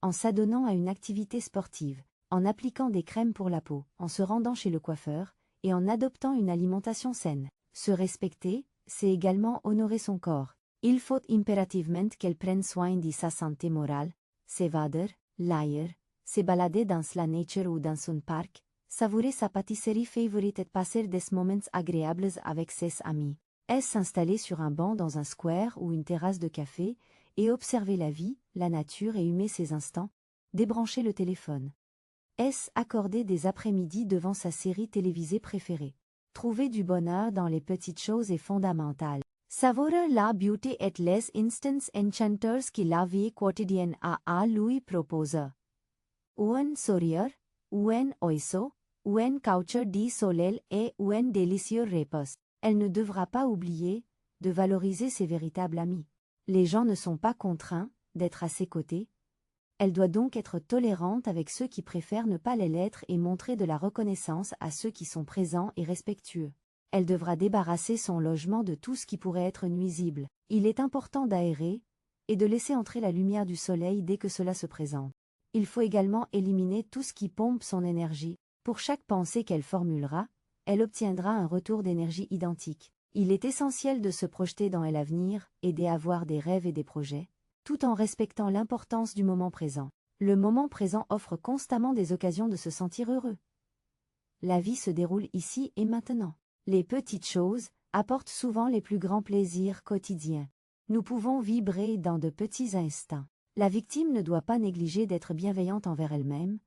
en s'adonnant à une activité sportive, en appliquant des crèmes pour la peau, en se rendant chez le coiffeur et en adoptant une alimentation saine. Se respecter, c'est également honorer son corps. Il faut impérativement qu'elle prenne soin de sa santé morale, s'évader, lire, se balader dans la nature ou dans son parc, savourer sa pâtisserie favorite et passer des moments agréables avec ses amis. S'installer sur un banc dans un square ou une terrasse de café et observer la vie, la nature et humer ses instants, débrancher le téléphone. Accorder des après-midi devant sa série télévisée préférée. Trouver du bonheur dans les petites choses est fondamental. Savourer la beauté et les instants enchanteurs qui la vie quotidienne a lui propose. Un sourire, un oiseau, un coucher de soleil et un délicieux repas. Elle ne devra pas oublier de valoriser ses véritables amis. Les gens ne sont pas contraints d'être à ses côtés. Elle doit donc être tolérante avec ceux qui préfèrent ne pas l'être et montrer de la reconnaissance à ceux qui sont présents et respectueux. Elle devra débarrasser son logement de tout ce qui pourrait être nuisible. Il est important d'aérer et de laisser entrer la lumière du soleil dès que cela se présente. Il faut également éliminer tout ce qui pompe son énergie. Pour chaque pensée qu'elle formulera, elle obtiendra un retour d'énergie identique. Il est essentiel de se projeter dans l'avenir et d'avoir des rêves et des projets, tout en respectant l'importance du moment présent. Le moment présent offre constamment des occasions de se sentir heureux. La vie se déroule ici et maintenant. Les petites choses apportent souvent les plus grands plaisirs quotidiens. Nous pouvons vibrer dans de petits instants. La victime ne doit pas négliger d'être bienveillante envers elle-même,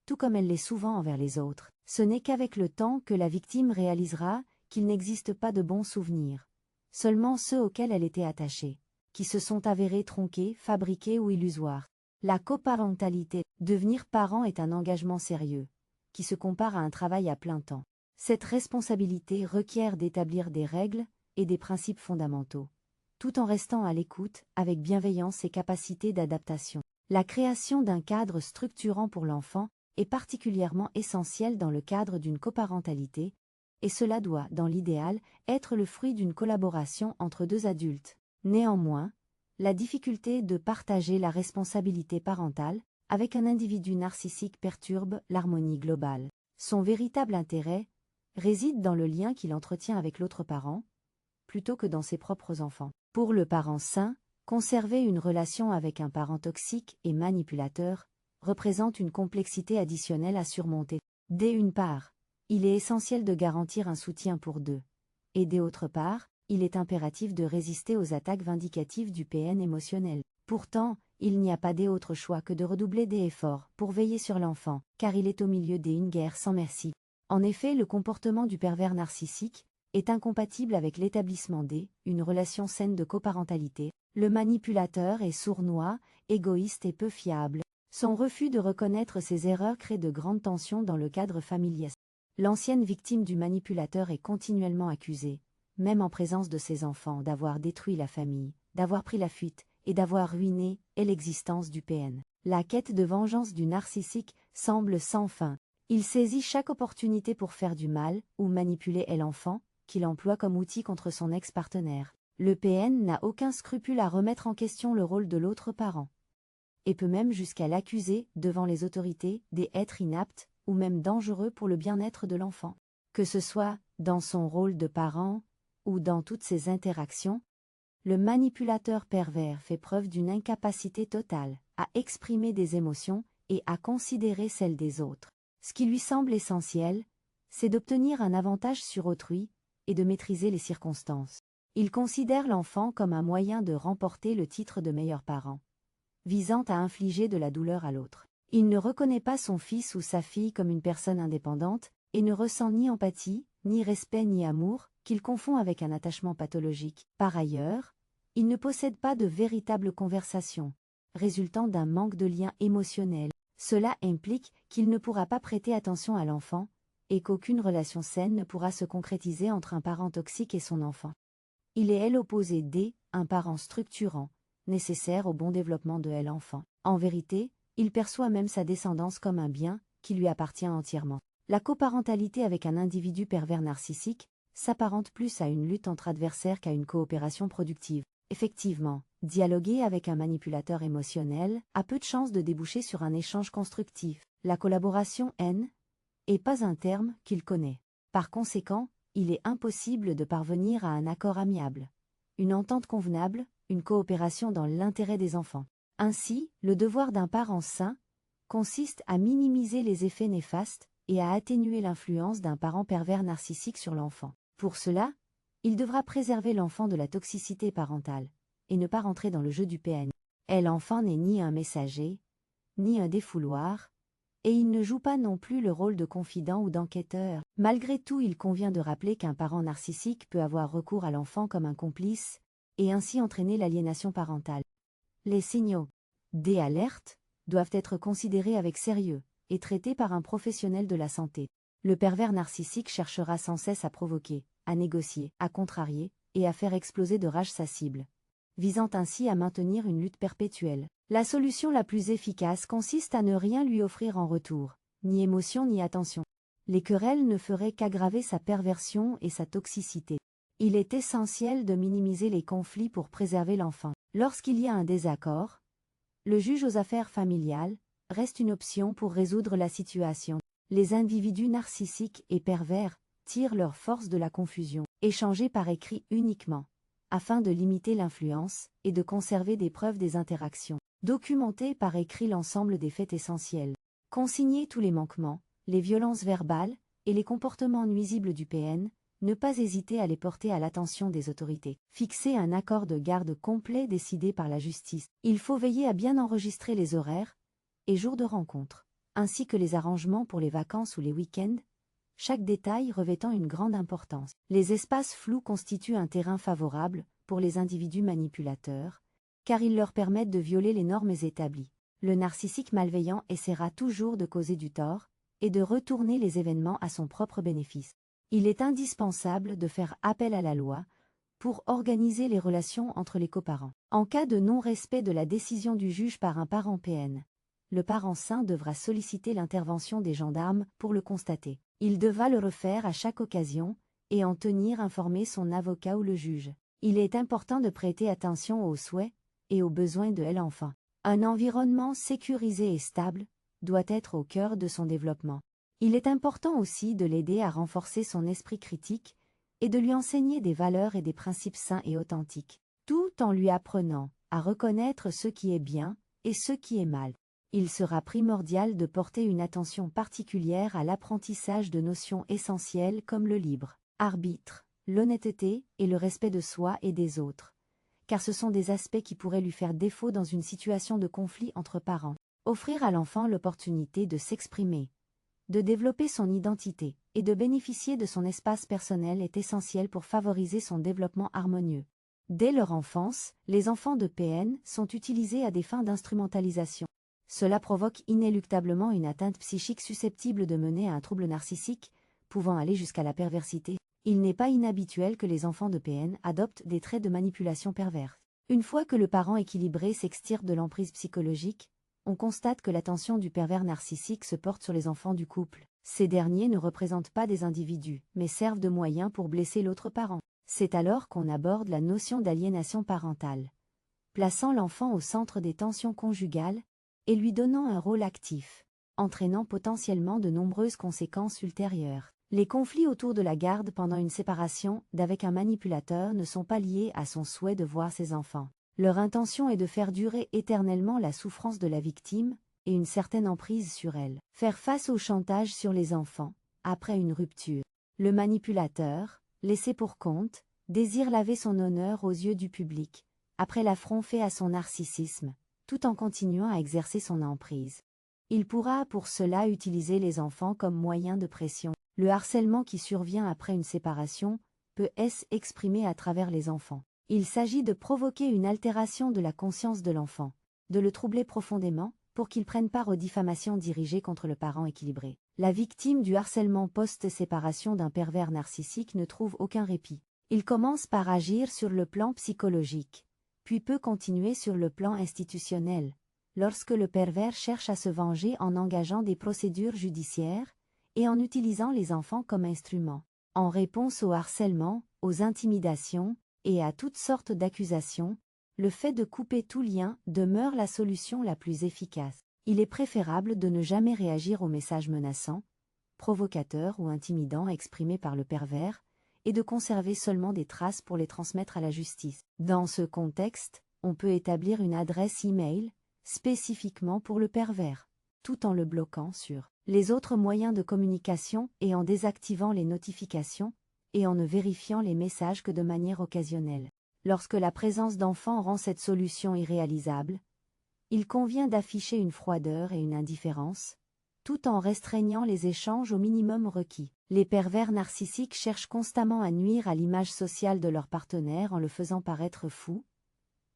tout comme elle l'est souvent envers les autres. Ce n'est qu'avec le temps que la victime réalisera qu'il n'existe pas de bons souvenirs, seulement ceux auxquels elle était attachée, qui se sont avérés tronqués, fabriqués ou illusoires. La coparentalité, devenir parent est un engagement sérieux, qui se compare à un travail à plein temps. Cette responsabilité requiert d'établir des règles et des principes fondamentaux, tout en restant à l'écoute, avec bienveillance et capacité d'adaptation. La création d'un cadre structurant pour l'enfant est particulièrement essentielle dans le cadre d'une coparentalité, et cela doit, dans l'idéal, être le fruit d'une collaboration entre deux adultes. Néanmoins, la difficulté de partager la responsabilité parentale avec un individu narcissique perturbe l'harmonie globale. Son véritable intérêt réside dans le lien qu'il entretient avec l'autre parent, plutôt que dans ses propres enfants. Pour le parent sain, conserver une relation avec un parent toxique et manipulateur représente une complexité additionnelle à surmonter. D'une part, il est essentiel de garantir un soutien pour deux. Et d'autre part, il est impératif de résister aux attaques vindicatives du PN émotionnel. Pourtant, il n'y a pas d'autre choix que de redoubler d'efforts pour veiller sur l'enfant, car il est au milieu d'une guerre sans merci. En effet, le comportement du pervers narcissique est incompatible avec l'établissement d'une relation saine de coparentalité. Le manipulateur est sournois, égoïste et peu fiable. Son refus de reconnaître ses erreurs crée de grandes tensions dans le cadre familial. L'ancienne victime du manipulateur est continuellement accusée, même en présence de ses enfants, d'avoir détruit la famille, d'avoir pris la fuite et d'avoir ruiné l'existence du PN. La quête de vengeance du narcissique semble sans fin. Il saisit chaque opportunité pour faire du mal ou manipuler l'enfant, qu'il emploie comme outil contre son ex-partenaire. Le PN n'a aucun scrupule à remettre en question le rôle de l'autre parent, et peut même jusqu'à l'accuser devant les autorités d'être inapte ou même dangereux pour le bien-être de l'enfant. Que ce soit dans son rôle de parent ou dans toutes ses interactions, le manipulateur pervers fait preuve d'une incapacité totale à exprimer des émotions et à considérer celles des autres. Ce qui lui semble essentiel, c'est d'obtenir un avantage sur autrui et de maîtriser les circonstances. Il considère l'enfant comme un moyen de remporter le titre de meilleur parent, visant à infliger de la douleur à l'autre. Il ne reconnaît pas son fils ou sa fille comme une personne indépendante et ne ressent ni empathie, ni respect ni amour, qu'il confond avec un attachement pathologique. Par ailleurs, il ne possède pas de véritable conversation, résultant d'un manque de lien émotionnel. Cela implique qu'il ne pourra pas prêter attention à l'enfant et qu'aucune relation saine ne pourra se concrétiser entre un parent toxique et son enfant. Il est l'opposé d', un parent structurant, nécessaire au bon développement de l'enfant. En vérité, il perçoit même sa descendance comme un bien qui lui appartient entièrement. La coparentalité avec un individu pervers narcissique s'apparente plus à une lutte entre adversaires qu'à une coopération productive. Effectivement, dialoguer avec un manipulateur émotionnel a peu de chances de déboucher sur un échange constructif. La collaboration n'est pas un terme qu'il connaît. Par conséquent, il est impossible de parvenir à un accord amiable, une entente convenable, une coopération dans l'intérêt des enfants. Ainsi, le devoir d'un parent sain consiste à minimiser les effets néfastes et à atténuer l'influence d'un parent pervers narcissique sur l'enfant. Pour cela, il devra préserver l'enfant de la toxicité parentale et ne pas rentrer dans le jeu du PN. L'enfant n'est ni un messager, ni un défouloir, et il ne joue pas non plus le rôle de confident ou d'enquêteur. Malgré tout, il convient de rappeler qu'un parent narcissique peut avoir recours à l'enfant comme un complice, et ainsi entraîner l'aliénation parentale. Les signaux des alertes doivent être considérés avec sérieux et traités par un professionnel de la santé. Le pervers narcissique cherchera sans cesse à provoquer, à négocier, à contrarier, et à faire exploser de rage sa cible, visant ainsi à maintenir une lutte perpétuelle. La solution la plus efficace consiste à ne rien lui offrir en retour, ni émotion ni attention. Les querelles ne feraient qu'aggraver sa perversion et sa toxicité. Il est essentiel de minimiser les conflits pour préserver l'enfant. Lorsqu'il y a un désaccord, le juge aux affaires familiales reste une option pour résoudre la situation. Les individus narcissiques et pervers tirent leur force de la confusion, échangée par écrit uniquement, afin de limiter l'influence et de conserver des preuves des interactions. Documenter par écrit l'ensemble des faits essentiels. Consigner tous les manquements, les violences verbales et les comportements nuisibles du PN, ne pas hésiter à les porter à l'attention des autorités. Fixer un accord de garde complet décidé par la justice. Il faut veiller à bien enregistrer les horaires et jours de rencontre, ainsi que les arrangements pour les vacances ou les week-ends, chaque détail revêtant une grande importance. Les espaces flous constituent un terrain favorable pour les individus manipulateurs, car ils leur permettent de violer les normes établies. Le narcissique malveillant essaiera toujours de causer du tort et de retourner les événements à son propre bénéfice. Il est indispensable de faire appel à la loi pour organiser les relations entre les coparents. En cas de non-respect de la décision du juge par un parent PN, le parent sain devra solliciter l'intervention des gendarmes pour le constater. Il devra le refaire à chaque occasion et en tenir informé son avocat ou le juge. Il est important de prêter attention aux souhaits et aux besoins de l'enfant. Un environnement sécurisé et stable doit être au cœur de son développement. Il est important aussi de l'aider à renforcer son esprit critique et de lui enseigner des valeurs et des principes sains et authentiques, tout en lui apprenant à reconnaître ce qui est bien et ce qui est mal. Il sera primordial de porter une attention particulière à l'apprentissage de notions essentielles comme le libre arbitre, l'honnêteté et le respect de soi et des autres, car ce sont des aspects qui pourraient lui faire défaut dans une situation de conflit entre parents. Offrir à l'enfant l'opportunité de s'exprimer, de développer son identité et de bénéficier de son espace personnel est essentiel pour favoriser son développement harmonieux. Dès leur enfance, les enfants de PN sont utilisés à des fins d'instrumentalisation. Cela provoque inéluctablement une atteinte psychique susceptible de mener à un trouble narcissique, pouvant aller jusqu'à la perversité. Il n'est pas inhabituel que les enfants de PN adoptent des traits de manipulation perverse. Une fois que le parent équilibré s'extirpe de l'emprise psychologique, on constate que l'attention du pervers narcissique se porte sur les enfants du couple. Ces derniers ne représentent pas des individus, mais servent de moyens pour blesser l'autre parent. C'est alors qu'on aborde la notion d'aliénation parentale, plaçant l'enfant au centre des tensions conjugales et lui donnant un rôle actif, entraînant potentiellement de nombreuses conséquences ultérieures. Les conflits autour de la garde pendant une séparation d'avec un manipulateur ne sont pas liés à son souhait de voir ses enfants. Leur intention est de faire durer éternellement la souffrance de la victime et une certaine emprise sur elle. Faire face au chantage sur les enfants, après une rupture. Le manipulateur, laissé pour compte, désire laver son honneur aux yeux du public, après l'affront fait à son narcissisme, tout en continuant à exercer son emprise. Il pourra pour cela utiliser les enfants comme moyen de pression. Le harcèlement qui survient après une séparation peut s'exprimer à travers les enfants. Il s'agit de provoquer une altération de la conscience de l'enfant, de le troubler profondément, pour qu'il prenne part aux diffamations dirigées contre le parent équilibré. La victime du harcèlement post-séparation d'un pervers narcissique ne trouve aucun répit. Il commence par agir sur le plan psychologique, puis peut continuer sur le plan institutionnel, lorsque le pervers cherche à se venger en engageant des procédures judiciaires et en utilisant les enfants comme instruments. En réponse au harcèlement, aux intimidations et à toutes sortes d'accusations, le fait de couper tout lien demeure la solution la plus efficace. Il est préférable de ne jamais réagir aux messages menaçants, provocateurs ou intimidants exprimés par le pervers, et de conserver seulement des traces pour les transmettre à la justice. Dans ce contexte, on peut établir une adresse e-mail spécifiquement pour le pervers, tout en le bloquant sur les autres moyens de communication et en désactivant les notifications, et en ne vérifiant les messages que de manière occasionnelle. Lorsque la présence d'enfants rend cette solution irréalisable, il convient d'afficher une froideur et une indifférence, tout en restreignant les échanges au minimum requis. Les pervers narcissiques cherchent constamment à nuire à l'image sociale de leur partenaire en le faisant paraître fou,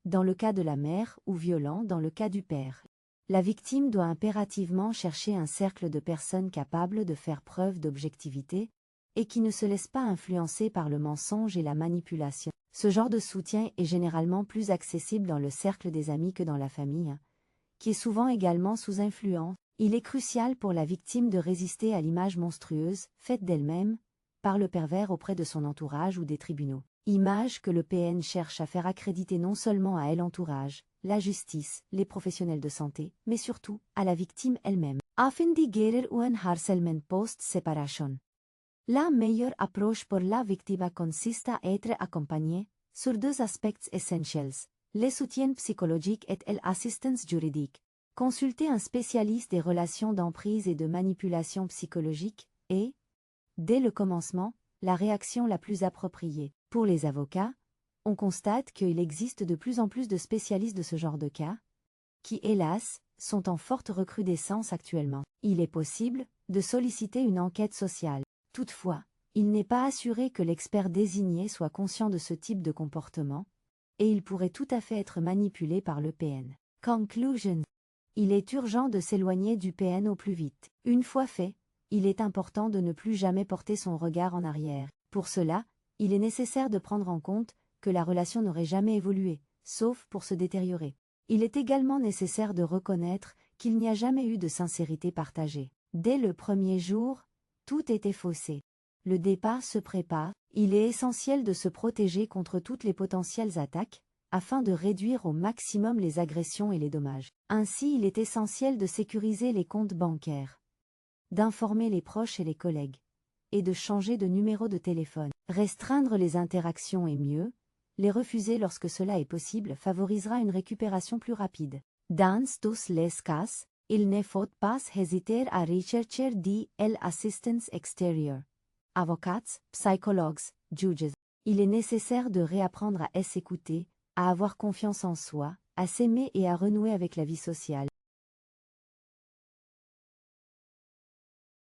dans le cas de la mère, ou violent dans le cas du père. La victime doit impérativement chercher un cercle de personnes capables de faire preuve d'objectivité, et qui ne se laissent pas influencer par le mensonge et la manipulation. Ce genre de soutien est généralement plus accessible dans le cercle des amis que dans la famille, qui est souvent également sous influence. Il est crucial pour la victime de résister à l'image monstrueuse, faite d'elle-même, par le pervers auprès de son entourage ou des tribunaux. Image que le PN cherche à faire accréditer non seulement à l'entourage, la justice, les professionnels de santé, mais surtout à la victime elle-même. Affindigerer un harcèlement post-séparation. La meilleure approche pour la victime consiste à être accompagnée sur deux aspects essentiels, le soutien psychologique et l'assistance juridique. Consulter un spécialiste des relations d'emprise et de manipulation psychologique est, dès le commencement, la réaction la plus appropriée. Pour les avocats, on constate qu'il existe de plus en plus de spécialistes de ce genre de cas, qui, hélas, sont en forte recrudescence actuellement. Il est possible de solliciter une enquête sociale. Toutefois, il n'est pas assuré que l'expert désigné soit conscient de ce type de comportement, et il pourrait tout à fait être manipulé par le PN. Conclusion. Il est urgent de s'éloigner du PN au plus vite. Une fois fait, il est important de ne plus jamais porter son regard en arrière. Pour cela, il est nécessaire de prendre en compte que la relation n'aurait jamais évolué, sauf pour se détériorer. Il est également nécessaire de reconnaître qu'il n'y a jamais eu de sincérité partagée. Dès le premier jour, tout était faussé. Le départ se prépare, il est essentiel de se protéger contre toutes les potentielles attaques, afin de réduire au maximum les agressions et les dommages. Ainsi, il est essentiel de sécuriser les comptes bancaires, d'informer les proches et les collègues, et de changer de numéro de téléphone. Restreindre les interactions est mieux, les refuser lorsque cela est possible favorisera une récupération plus rapide. Dans tous les cas, il ne faut pas hésiter à rechercher de l'assistance extérieure. Avocats, psychologues, juges. Il est nécessaire de réapprendre à s'écouter, à avoir confiance en soi, à s'aimer et à renouer avec la vie sociale.